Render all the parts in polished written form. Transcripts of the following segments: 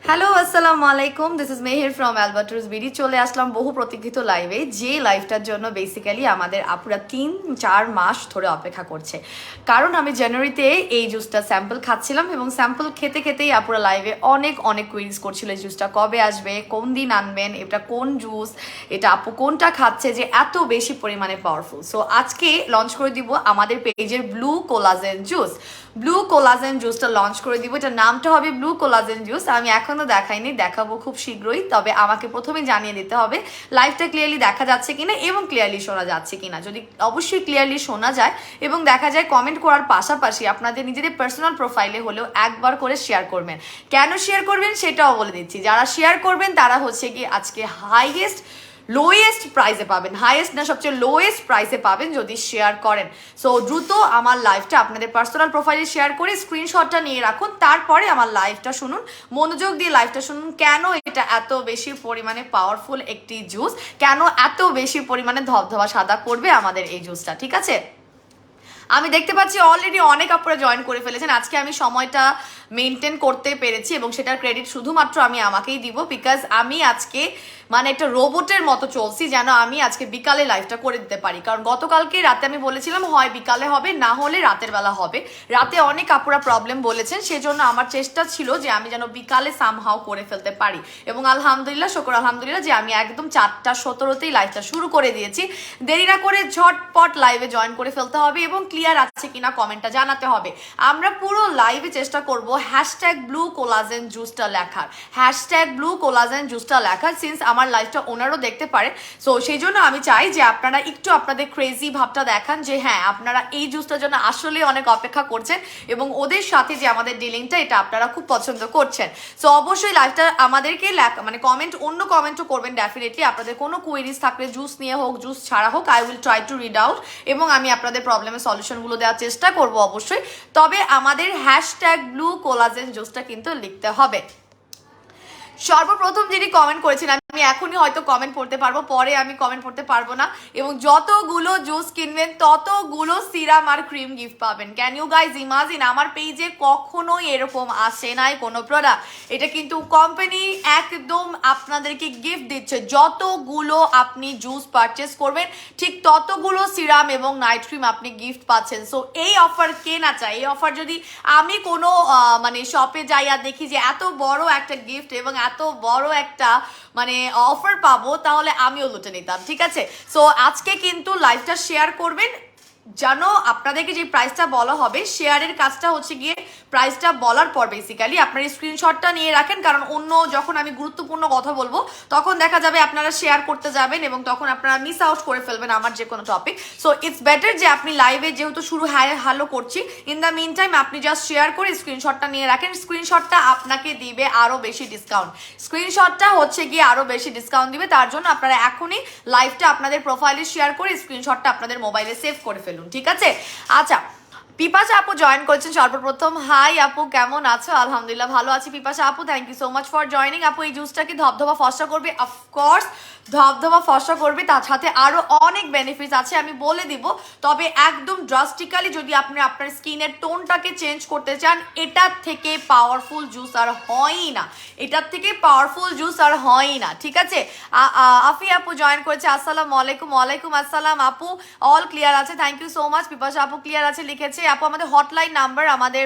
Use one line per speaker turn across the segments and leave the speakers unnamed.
Hello আসসালামু আলাইকুম, this is Meher from Alberts BD. চলে আসলাম বহু প্রতীক্ষিত লাইভে, যে লাইভটার জন্য বেসিক্যালি আমাদের আপুরা 3-4 মাস ধরে অপেক্ষা করছে। কারণ আমি জানুয়ারিতে এই জুসটা স্যাম্পল খাচ্ছিলাম এবং স্যাম্পল খেতে খেতেই আপুরা লাইভে অনেক অনেক কুইরিজ করছিল এই জুসটা কবে আসবে, কোন দিন আনবেন, এটা কোন জুস, এটা আপু কোনটা খাচ্ছে যে এত বেশি পরিমাণে পাওয়ারফুল। সো আজকে লঞ্চ করে দিব আমাদের পেজের blue collagen juice. Blue collagen জুসটা লঞ্চ করে দিব, এটার নামটা হবে ব্লু কোলাজেন জুস। আমি এখনো দেখাইনি, দেখাবো খুব শীঘ্রই। তবে আমাকে প্রথমে জানিয়ে দিতে হবে লাইভটা ক্লিয়ারলি দেখা যাচ্ছে কিনা এবং ক্লিয়ারলি শোনা যাচ্ছে কিনা। যদি অবশ্যই ক্লিয়ারলি শোনা যায় এবং দেখা যায়, কমেন্ট করার পাশাপাশি আপনাদের নিজেদের পার্সোনাল প্রোফাইলে হলেও একবার করে শেয়ার করবেন। কেন শেয়ার করবেন সেটাও বলে দিচ্ছি। যারা শেয়ার করবেন তারা হচ্ছে কি আজকে লোয়েস্ট প্রাইসে পাবেন, হাইয়েস্ট না সবচেয়ে লোয়েস্ট প্রাইসে পাবেন যদি শেয়ার করেন। সো দ্রুত আমার লাইভটা আপনাদের পার্সোনাল প্রোফাইলে শেয়ার করে স্ক্রিনশটটা নিয়ে রাখুন, তারপরে আমার লাইভটা শুনুন, মনোযোগ দিয়ে লাইভটা শুনুন। কেন এটা এত বেশি পরিমাণে পাওয়ারফুল একটি জুস, কেন এত বেশি পরিমাণে ধবধবা সাদা করবে আমাদের এই জুসটা, ঠিক আছে? আমি দেখতে পাচ্ছি অলরেডি অনেক আপনারা জয়েন করে ফেলেছেন। আজকে আমি সময়টা মেনটেন করতে পেরেছি এবং সেটার ক্রেডিট শুধুমাত্র আমি আমাকেই দিব, বিকজ আমি আজকে মানে একটা রোবটের মতো চলছি যেন আমি আজকে বিকালে লাইভটা করে দিতে পারি। কারণ গতকালকে রাতে আমি বলেছিলাম হয় বিকালে হবে, না হলে রাতের বেলা হবে। রাতে অনেক আপুরা প্রবলেম বলেছেন, সেজন্য আমার চেষ্টা ছিল যে আমি যেন বিকালে সামহাও করে ফেলতে পারি। এবং আলহামদুলিল্লাহ, শুকর আলহামদুলিল্লাহ যে আমি একদম 4:17 লাইভটা শুরু করে দিয়েছি। দেরি না করে ঝটপট লাইভে জয়েন করে ফেলতে হবে এবং ক্লিয়ার আছে কিনা কমেন্টটা জানাতে হবে। আমরা পুরো লাইভে চেষ্টা করব #ব্লু কোলাজেন জুসটা লেখার, #ব্লু কোলাজেন জুসটা লেখার, সিন্স আমার লাইভটা ওনারও দেখতে পারে। সো সেই জন্য আমি চাই যে আপনারা একটু আপনাদের ক্রেজি ভাবটা দেখান যে হ্যাঁ আপনারা এই জুসটার জন্য আসলে অনেক অপেক্ষা করছেন এবং ওদের সাথে যে আমাদের ডিলিংটা এটা আপনারা খুব পছন্দ করছেন। সো অবশ্যই লাইভটা আমাদেরকে মানে কমেন্ট, অন্য কমেন্টও করবেন ডেফিনেটলি। আপনাদের কোনো কোয়েরিজ থাকলে জুস নিয়ে হোক জুস ছাড়া হোক, I will try to read out এবং আমি আপনাদের প্রবলেমের সলিউশনগুলো দেওয়ার চেষ্টা করব অবশ্যই। তবে আমাদের #ব্লু কোলাজেন জুসটা কিন্তু লিখতে হবে। সর্বপ্রথম যিনি কমেন্ট করেছেন, আমি এখনই হয়তো কমেন্ট পড়তে পারবো, পরে আমি কমেন্ট পড়তে পারবো না। এবং যতগুলো জুস কিনবেন ততগুলো সিরাম আর ক্রিম গিফট পাবেন। Can you guys imagine? আমার পেজে কখনোই এরকম আসে নাই কোনো প্রোডাক্ট। এটা কিন্তু কোম্পানি একদম আপনাদেরকে গিফট দিচ্ছে। যতগুলো আপনি জুস পারচেস করবেন ঠিক ততগুলো সিরাম এবং নাইট ক্রিম আপনি গিফট পাচ্ছেন। সো এই অফার কে না চায়? এই অফার যদি আমি কোনো মানে শপে যাই আর দেখি যে এত বড় একটা গিফট এবং এত বড় একটা মানে অফার পাবো, তাহলে আমিও লুটে নিতাম, ঠিক আছে? সো আজকে কিন্তু লাইভটা শেয়ার করবেন। জানো আপনাদেরকে যে প্রাইসটা বলা হবে, শেয়ারের কাজটা হচ্ছে গিয়ে প্রাইসটা বলার পর বেসিক্যালি আপনার স্ক্রিনশটটা নিয়ে রাখেন। কারণ অন্য যখন আমি গুরুত্বপূর্ণ কথা বলবো তখন দেখা যাবে আপনারা শেয়ার করতে যাবেন এবং তখন আপনারা মিস আউট করে ফেলবেন আমার যে কোনো টপিক। সো ইটস বেটার যে আপনি লাইভে যেহেতু শুরু হ্যালো করছি, ইন দ্য মিন টাইম আপনি জাস্ট শেয়ার করে স্ক্রিনশটটা নিয়ে রাখেন। স্ক্রিনশটটা আপনাকে দিবে আরও বেশি ডিসকাউন্ট। স্ক্রিনশটটা হচ্ছে গিয়ে আরও বেশি ডিসকাউন্ট দিবে। তার জন্য আপনারা এখনই লাইভটা আপনাদের প্রোফাইলে শেয়ার করে স্ক্রিনশটটা আপনাদের মোবাইলে সেভ করে ফেলুন, ঠিক আছে? আচ্ছা, পিপাসা আপু জয়েন করেছেন সর্বপ্রথম। হাই আপু, কেমন আছো? আলহামদুলিল্লাহ ভালো আছি পিপাসা আপু, thank you so much for joining. আপু এই জুসটাকে ধবধবা ফর্সা করবে? অফকোর্স ধবধবা ফর্সা করবে, তার সাথে আরও অনেক বেনিফিটস আছে আমি বলে দিব। তবে একদম ড্রাস্টিক্যালি যদি আপনি আপনার স্কিনের টোনটাকে চেঞ্জ করতে চান, এটার থেকে পাওয়ারফুল জুস আর হয়ই না, এটার থেকে পাওয়ারফুল জুস আর হয়ই না, ঠিক আছে? আফি আপু জয়েন করেছে, আসসালামু আলাইকুম। ওয়ালাইকুম আসসালাম আপু, অল ক্লিয়ার আছে, থ্যাংক ইউ সো মাচ। পিপাসা আপু ক্লিয়ার আছে লিখেছে। আপু আমাদের হটলাইন নাম্বার, আমাদের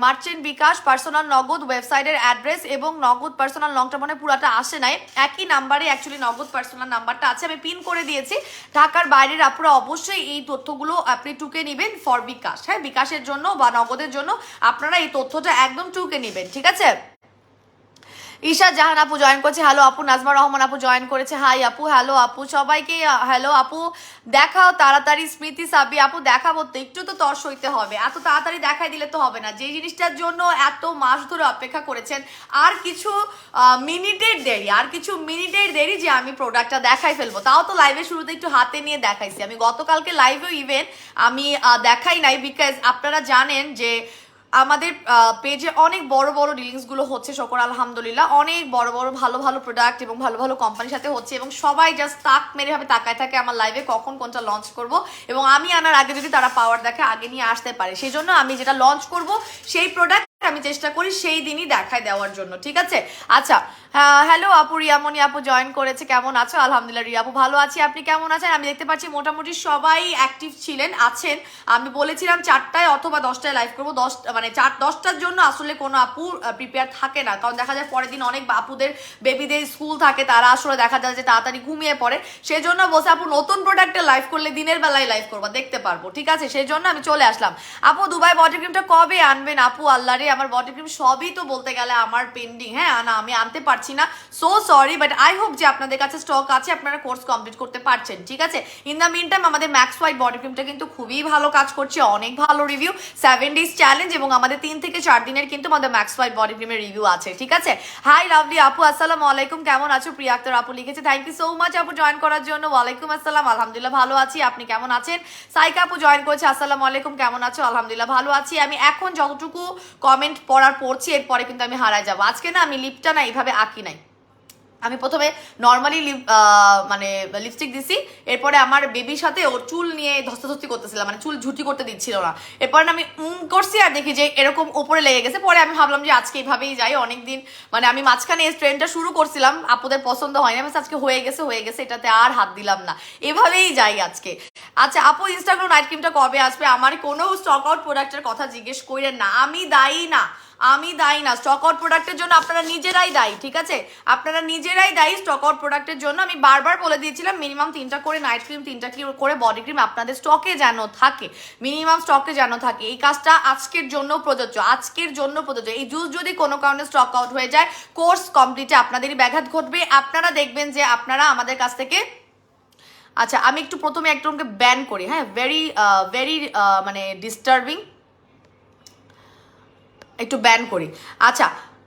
মার্চেন্ট বিকাশ পার্সোনাল নগদ ওয়েবসাইটের অ্যাড্রেস এবং নগদ পার্সোনাল লংটা মানে পুরাটা আসে নাই, একই নাম্বারে অ্যাকচুয়ালি নগদ পার্সোনাল নাম্বারটা আছে, আমি পিন করে দিয়েছি। ঢাকার বাইরের আপনারা অবশ্যই এই তথ্যগুলো আপনি টুকে নেবেন ফর বিকাশ। হ্যাঁ, বিকাশের জন্য বা নগদের জন্য আপনারা এই তথ্যটা একদম টুকে নেবেন, ঠিক আছে? ঈশা জাহান আপু জয়েন করেছে, হ্যালো আপু। নাজমা রহমান আপু জয়েন করেছে, হাই আপু। হ্যালো আপু, সবাইকে হ্যালো আপু। দেখাও তাড়াতাড়ি। স্মৃতি সাবি আপু দেখাবো তো, একটু তো তর সইতে হবে, এত তাড়াতাড়ি দেখাই দিলে তো হবে না। যে জিনিসটার জন্য এত মাস ধরে অপেক্ষা করেছেন, আর কিছু মিনিটের দেরি যে আমি প্রোডাক্টটা দেখাই ফেলবো। তাও তো লাইভের শুরুতে একটু হাতে নিয়ে দেখাইছি। আমি গতকালকে লাইভেও ইভেন আমি দেখাই নাই, বিকজ আপনারা জানেন যে আমাদের পেজে অনেক বড় বড় ডিলিংসগুলো হচ্ছে, শকর আলহামদুলিল্লাহ। অনেক বড় বড় ভালো ভালো প্রোডাক্ট এবং ভালো ভালো কোম্পানির সাথে হচ্ছে এবং সবাই জাস্ট তাক মেরে ভাবে তাকায় থাকে আমার লাইভে কখন কোনটা লঞ্চ করব এবং আমি আনার আগে যদি তারা পাওয়ার দেখে আগে নিয়ে আসতে পারে। সেই জন্য আমি যেটা লঞ্চ করব সেই প্রোডাক্ট আমি চেষ্টা করি সেই দিনই দেখায় দেওয়ার জন্য, ঠিক আছে? আচ্ছা, হ্যালো আপু, রিয়ামণি আপু জয়েন করেছে, কেমন আছো? আলহামদুলিল্লাহ রিয়া আপু ভালো আছি, আপনি কেমন আছেন? আমি দেখতে পাচ্ছি মোটামুটি সবাই অ্যাক্টিভ আছেন। আমি বলেছিলাম 4টায় অথবা 10টায় লাইভ করবো, 10টার জন্য আসলে কোনো আপু প্রিপেয়ার থাকে না, কারণ দেখা যায় পরের দিন অনেক আপুদের বেবিদের স্কুল থাকে, তারা আসলে দেখা যায় যে তাড়াতাড়ি ঘুমিয়ে পড়ে। সেই জন্য বলছে আপু নতুন প্রোডাক্টে লাইভ করলে দিনের বেলায় লাইভ করবো, দেখতে পারবো, ঠিক আছে? সেই জন্য আমি চলে আসলাম। আপু দুবাই বডি ক্রিমটা কবে আনবেন? আপু আল্লাহ রে, আমার বডি ক্রিম সবই তো বলতে গেলে আমার পেন্ডিং, হ্যাঁ না আমি আনতে পারছি না, so sorry, but I hope যে আপনাদের কাছে স্টক আছে, আপনারা কোর্স কমপ্লিট করতে পারছেন, ঠিক আছে? ইন দ্য মিন টাইম আমাদের ম্যাক্স হোয়াইট বডি ক্রিমটা কিন্তু খুবই ভালো কাজ করছে, অনেক ভালো রিভিউ, 7 ডেজ চ্যালেঞ্জ, এবং আমাদের 3 থেকে 4 দিনের কিন্তু আমাদের ম্যাক্স হোয়াইট বডি ক্রিমের রিভিউ আছে, ঠিক আছে? হাই লাভলি আপু, আসসালামু আলাইকুম, কেমন আছো? প্রিয়া আক্তার আপু লিখেছে, থ্যাংক ইউ সো মাচ আপু জয়েন করার জন্য। ওয়ালাইকুম আসসালাম, আলহামদুলিল্লাহ ভালো আছি, আপনি কেমন আছেন? সাইকা আপু জয়েন করেছে, আসসালামু আলাইকুম, কেমন আছো? আলহামদুলিল্লাহ ভালো আছি। আমি এখন যতটুকু কমেন্ট পড়ছি এরপরে কিন্তু আমি হারায় যাবো। আজকে না আমি লিপটা না এইভাবে আঁকি নাই, আমি প্রথমে নর্মালি মানে লিপস্টিক দিছি, এরপরে আমার বেবির সাথে ওর চুল নিয়ে ধস্তাধস্তি করতেছিলাম, মানে চুল ঝুটি করতে দিচ্ছিল না, এরপরে আমি করছি আর দেখি যে এরকম উপরে লেগে গেছে। পরে আমি ভাবলাম যে আজকে এইভাবেই যাই, অনেকদিন মানে আমি মাঝখানে এই ট্রেন্ডটা শুরু করছিলাম, আপুদের পছন্দ হয় না, আজকে হয়ে গেছে, এটাতে আর হাত দিলাম না, এভাবেই যাই আজকে। আচ্ছা আপু, ইনস্টাগ্রাম নাইট ক্রিমটা কবে আসবে? আমার কোনো স্টক আউট প্রোডাক্টের কথা জিজ্ঞেস করেন না, আমি দায়ী না, স্টক আউট প্রোডাক্টের জন্য আপনারা নিজেরাই দায়ী, ঠিক আছে? আপনারা নিজেরাই দায়ী স্টক আউট প্রোডাক্টের জন্য। আমি বারবার বলে দিয়েছিলাম মিনিমাম 3টা করে নাইট ক্রিম, 3টা করে বডি ক্রিম আপনাদের স্টকে যেন থাকে, মিনিমাম স্টকে যেন থাকে। এই কাজটা আজকের জন্য প্রযোজ্য, এই জুস যদি কোনো কারণে স্টক আউট হয়ে যায়, কোর্স কমপ্লিটে আপনাদেরই ব্যাঘাত ঘটবে। আপনারা দেখবেন যে আপনারা আমাদের কাছ থেকে, আচ্ছা আমি একটু প্রথমে একজনকে ব্যান করি, হ্যাঁ, ভেরি মানে ডিস্টার্বিং, একটু ব্যান করি। আচ্ছা,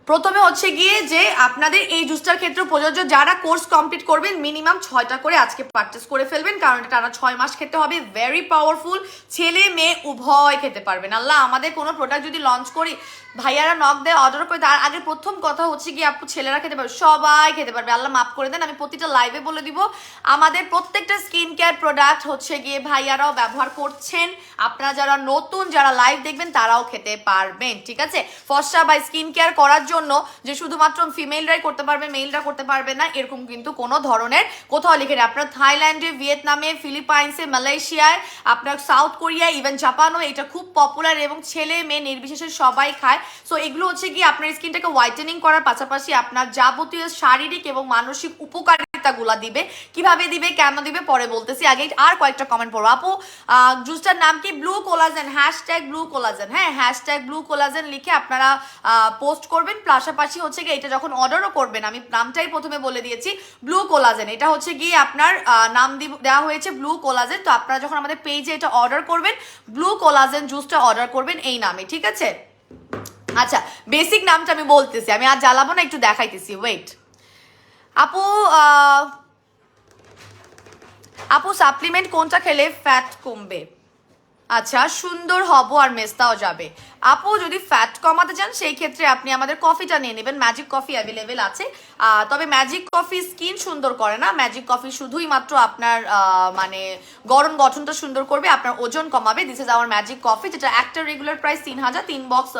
প্রথমে হচ্ছে গিয়ে যে আপনাদের এই জুসটার ক্ষেত্রে প্রযোজ্য, যারা কোর্স কমপ্লিট করবেন মিনিমাম 6টা করে আজকে পারচেস করে ফেলবেন, কারণ এটা টানা 6 মাস খেতে হবে, ভেরি পাওয়ারফুল, ছেলে মেয়ে উভয় খেতে পারবেন। আল্লাহ, আমাদের কোনো প্রোডাক্ট যদি লঞ্চ করি, ভাইয়ারা নক দেয়, অর্ডার করে, তার আগে প্রথম কথা হচ্ছে কি আপু ছেলেরা খেতে পারবে, সবাই খেতে পারবে, আল্লাহ মাফ করে দেন। আমি প্রতিটা লাইভে বলে দিব, আমাদের প্রত্যেকটা স্কিন কেয়ার প্রোডাক্ট হচ্ছে গিয়ে ভাইয়ারাও ব্যবহার করছেন, আপনারা যারা নতুন যারা লাইভ দেখবেন তারাও খেতে পারবেন, ঠিক আছে? ফর্সা বা স্কিন কেয়ার করার জন্য যে শুধুমাত্র ফিমেলরাই করতে পারবে, মেলরা করতে পারবে না, এরকম কিন্তু কোনো ধরনের কোথাও লিখে নেই। আপনার থাইল্যান্ডে, ভিয়েতনামে, ফিলিপাইন্সে, মালয়েশিয়ায়, আপনার সাউথ কোরিয়া, ইভেন জাপানও এটা খুব পপুলার, এবং ছেলে মেয়ে নির্বিশেষে সবাই খায়। সো এগুলো হচ্ছে কি আপনার স্কিনটাকে হোয়াইটেনিং করার পাশাপাশি আপনার যাবতীয় শারীরিক এবং মানসিক উপকারিতাগুলা দিবে। কিভাবে দিবে, কেন দিবে পরে বলতেছি, আগে আর কয়েকটা কমেন্ট পড়বো। আপু জুসটার নাম কি? Blue collagen, hashtag blue collagen, হ্যাঁ হ্যাশট্যাগ ব্লু কোলাজেন লিখে আপনারা পোস্ট করবেন। পাশাপাশি হচ্ছে গিয়ে এটা যখন অর্ডারও করবেন, আমি নামটাই প্রথমে বলে দিয়েছি ব্লু কোলাজেন, এটা হচ্ছে গিয়ে আপনার নাম দেওয়া হয়েছে ব্লু কোলাজেন। তো আপনারা যখন আমাদের পেজে এটা অর্ডার করবেন, ব্লু কোলাজেন জুসটা অর্ডার করবেন এই নামে, ঠিক আছে? আচ্ছা, বেসিক নামটা আমি বলতেছি, আমি আর জ্বালাবো না, একটু দেখাইতেছি, ওয়েট। আপু সাপ্লিমেন্ট কোনটা খেলে ফ্যাট কমবে? আচ্ছা, সুন্দর হব আর মেস্তাও যাবে। আপু যদি ফ্যাট কমাতে চান সেই ক্ষেত্রে আপনি আমাদের কফিটা নিয়ে নেবেন, ম্যাজিক কফি অ্যাভেলেবেল আছে। তবে ম্যাজিক কফি স্কিন সুন্দর করে না, ম্যাজিক কফি শুধুই মাত্র আপনার মানে গড়ন গঠনটা সুন্দর করবে, আপনার ওজন কমাবে। This is our magic coffee, যেটা একটা রেগুলার প্রাইস 3000, 3 বক্স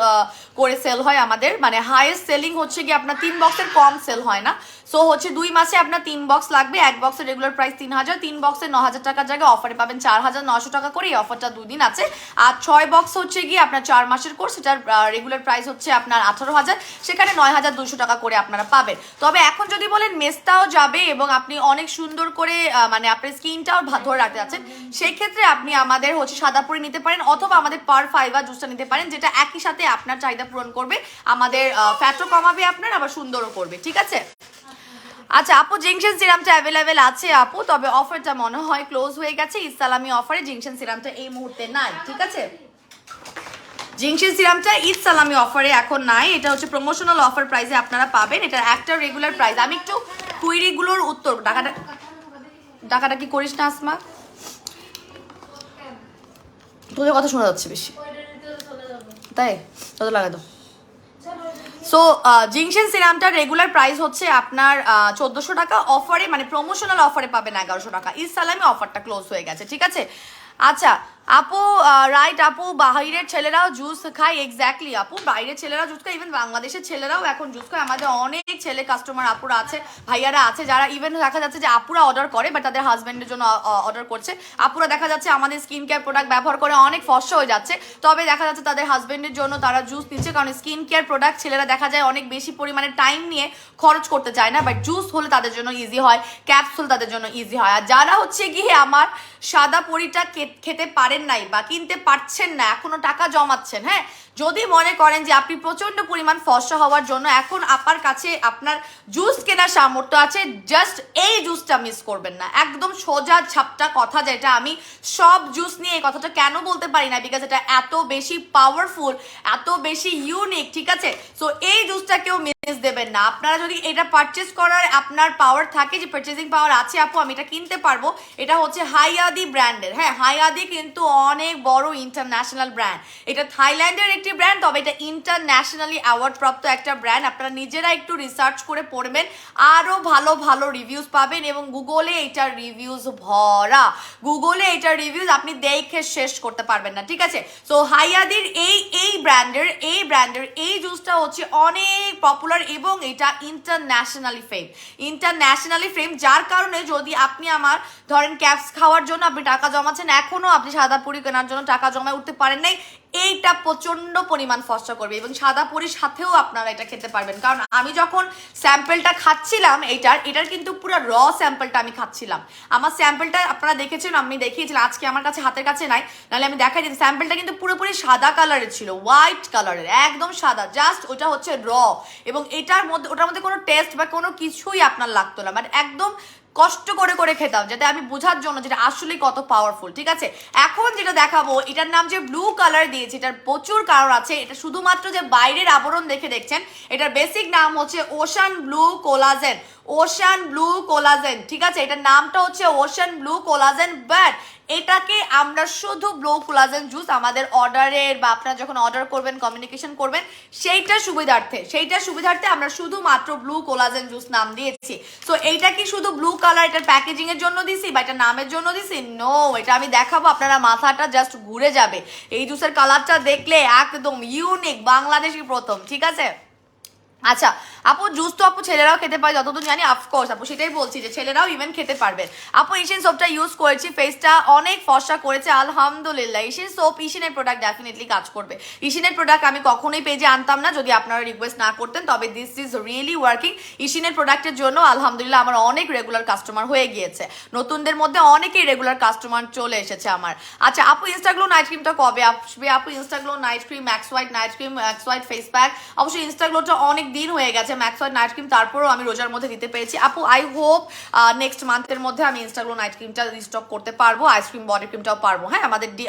করে সেল হয় আমাদের, মানে হাইয়েস্ট সেলিং হচ্ছে কি আপনার 3 বক্সের কম সেল হয় না। সো হচ্ছে 2 মাসে আপনার 3 বক্স লাগবে, 1 বক্সের রেগুলার প্রাইস 3000, 3 বক্সের 9000 টাকার জায়গায় অফারে পাবেন 4900 টাকা করে। এই অফারটা 2 দিন আছে। আর 6 বক্স হচ্ছে গিয়ে আপনার 4 মাসের কোর্স, সেটার রেগুলার প্রাইস হচ্ছে আপনার 18000, সেখানে 9200 টাকা করে আপনারা পাবেন। তবে এখন যদি বলেন মেস্তাও যাবে এবং আপনি অনেক সুন্দর করে মানে আপনার স্কিনটাও ধরে রাখতে যাচ্ছেন, সেই ক্ষেত্রে আপনি আমাদের হচ্ছে সাদাপুরি নিতে পারেন, অথবা আমাদের পার ফাইবার জুসটা নিতে পারেন, যেটা একই সাথে আপনার চাহিদা পূরণ করবে, আমাদের ফ্যাটও কমাবে আপনার, আবার সুন্দরও করবে, ঠিক আছে? আচ্ছা আপু, জিংশন সিরামটা অ্যাভেলেবেল আছে আপু, তবে অফারটা মনে হয় ক্লোজ হয়ে গেছে। ইসলামি অফারে জিংশন সিরামটা এই মুহূর্তে নাই, ঠিক আছে? জিংশন সিরামটা ঈদ সালামি অফারে এখন নাই, এটা হচ্ছে প্রমোশনাল অফার প্রাইসে আপনারা পাবেন। এটার একটা রেগুলার প্রাইস, আমি একটু কুইরিগুলোর উত্তর টাকাটা কি করিস না আসমা, তোদের কথা শোনা যাচ্ছে বেশি, তাই তত লাগা তো। সো জিংশন সিরামটার রেগুলার প্রাইস হচ্ছে আপনার 1400 টাকা, অফারে মানে প্রমোশনাল অফারে পাবেন 1100 টাকা। ঈদ সালামি অফারটা ক্লোজ হয়ে গেছে, ঠিক আছে? আচ্ছা আপু রাইট আপু, বাইরের ছেলেরাও জুস খায়, এক্স্যাক্টলি আপু, বাইরের ছেলেরাও জুস খায়, ইভেন বাংলাদেশের ছেলেরাও এখন জুস খায়। আমাদের অনেক ছেলে কাস্টমার আপুরা আছে, ভাইয়ারা আছে, যারা ইভেন দেখা যাচ্ছে যে আপুরা অর্ডার করে বাট তাদের হাজবেন্ডের জন্য অর্ডার করছে। আপুরা দেখা যাচ্ছে আমাদের স্কিন কেয়ার প্রোডাক্ট ব্যবহার করে অনেক ফর্সা হয়ে যাচ্ছে, তবে দেখা যাচ্ছে তাদের হাজবেন্ডের জন্য তারা জুস নিচ্ছে, কারণ স্কিন কেয়ার প্রোডাক্ট ছেলেরা দেখা যায় অনেক বেশি পরিমাণে টাইম নিয়ে খরচ করতে চায় না, বাট জুস হলে তাদের জন্য ইজি হয়, ক্যাপসুল তাদের জন্য ইজি হয়। আর যারা হচ্ছে গিয়ে আমার সাদা পরিটা খেতে পারেন নাই বা কিনতে পারছেন না, এখনো টাকা জমাচ্ছেন, হ্যাঁ, যদি মনে করেন যে আপনি প্রচন্ড পরিমাণ ফর্সা হওয়ার জন্য এখন আপনার কাছে আপনার জুস কেনার সামর্থ্য আছে, জাস্ট এই জুসটা মিস করবেন না। একদম সোজা ঝাপটা কথা, যেটা আমি সব জুস নিয়ে এই কথাটা কেন বলতে পারি না, বিকজ এটা এত বেশি পাওয়ারফুল, এত বেশি ইউনিক, ঠিক আছে। সো এই জুসটা কেউ মিস দেবেন না। আপনারা যদি এটা পারচেস করার আপনার পাওয়ার থাকে, যে পারচেজিং পাওয়ার আছে আপু আমি এটা কিনতে পারবো, এটা হচ্ছে হাইয়াদি ব্র্যান্ডের, হ্যাঁ, হাইয়াদি কিন্তু অনেক বড় ইন্টারন্যাশনাল ব্র্যান্ড, এটা থাইল্যান্ডের একটি ব্র্যান্ড, তবে এটা ইন্টারন্যাশনালি অ্যাওয়ার্ড প্রাপ্ত একটা ব্র্যান্ড। আপনারা নিজেরা একটু রিসার্চ করে পড়বেন, আরো ভালো ভালো রিভিউজ পাবেন, এবং গুগলে এটার রিভিউজ ভরা, গুগলে এটার রিভিউজ আপনি দেখে শেষ করতে পারবেন না, ঠিক আছে। সো হাইয়াদির এই ব্র্যান্ডের এই জুসটা হচ্ছে অনেক পপুলার, এবং এটা ইন্টারন্যাশনালি ফেম, যার কারণে যদি আপনি আমার ধরেন ক্যাপস খাওয়ার জন্য আপনি টাকা জমাচ্ছেন, এখনো আপনি সাদা পুরি কেনার জন্য টাকা জমায় উঠতে পারেন নাই, এইটা প্রচন্ড পরিমাণ ফর্সা করবে, এবং সাদা পুরির সাথেও আপনারা এটা খেতে পারবেন। কারণ আমি যখন স্যাম্পলটা খাচ্ছিলাম এটার কিন্তু পুরো র স্যাম্পলটা আমি খাচ্ছিলাম, আমার স্যাম্পলটা আপনারা দেখেছেন, আমি দেখিয়েছিলাম, আজকে আমার কাছে হাতের কাছে নাই, নাহলে আমি দেখাই দিই। স্যাম্পলটা কিন্তু পুরোপুরি সাদা কালারের ছিল, হোয়াইট কালারের, একদম সাদা, জাস্ট ওটা হচ্ছে র, এবং ওটার মধ্যে কোনো টেস্ট বা কোনো কিছুই আপনার লাগতো না, মানে একদম কষ্ট করে করে খেতাম, যাতে আমি বোঝার জন্য যেটা আসলে কত পাওয়ারফুল, ঠিক আছে। এখন যেটা দেখাবো, এটার নাম যে ব্লু কালার দিয়েছে, এটার প্রচুর কারণ আছে, এটা শুধুমাত্র যে বাইরের আবরণ দেখে দেখছেন, এটার বেসিক নাম হচ্ছে ocean blue collagen, ocean blue collagen, ঠিক আছে, এটার নামটা হচ্ছে ওশান ব্লু কোলাজেন, বাট এটাকে আমরা শুধু ব্লু কোলাজেন জুস আমাদের অর্ডারের বা আপনারা যখন অর্ডার করবেন, কমিউনিকেশন করবেন, সেইটার সুবিধার্থে আমরা শুধুমাত্র ব্লু কোলাজেন জুস নাম দিয়েছি। সো এইটা কি শুধু ব্লু কালার এটার প্যাকেজিং এর জন্য দিছি বা এটা নামের জন্য দিছি? নো, এটা আমি দেখাবো, আপনারা মাথাটা জাস্ট ঘুরে যাবে। এই জুসের কালারটা দেখলে একদম ইউনিক, বাংলাদেশি প্রথম, ঠিক আছে। আচ্ছা আপু, জুস তো আপু ছেলেরাও খেতে পারে যতদূর জানি, অফকোর্স আপু, সেটাই বলছি যে ছেলেরাও ইভেন খেতে পারবেন। আপু ইশিন সোপটা ইউজ করেছি, ফেসটা অনেক ফর্সা করেছে আলহামদুলিল্লাহ। ইশিন সোপ, ইশিনের প্রোডাক্ট ডেফিনেটলি কাজ করবে। ইশিনের প্রোডাক্ট আমি কখনোই পেজে আনতাম না যদি আপনারা রিকোয়েস্ট না করতেন, তবে দিস ইজ রিয়েলি ওয়ার্কিং। ইশিনের প্রোডাক্টের জন্য আলহামদুলিল্লাহ আমার অনেক রেগুলার কাস্টমার হয়ে গিয়েছে, নতুনদের মধ্যে অনেকেই রেগুলার কাস্টমার চলে এসেছে আমার। আচ্ছা আপু, ইনস্টাগ্লো নাইট ক্রিমটা কবে আসবে? আপু Instaglow night cream, max white face pack, অবশ্যই ইনস্টাগ্লোটা অনেক দিন হয়ে গেছে, ম্যাক্স হোয়াইট নাইট ক্রিম তারপরেও আমি রোজার মধ্যে দিতে পেরেছি। আপু আই হোপ নেক্সট মান্থের মধ্যে আমি ইনস্টাগ্লো নাইট ক্রিমটা রিস্টক করতে পারবো, আইসক্রিম বডি ক্রিমটাও পারবো। হ্যাঁ,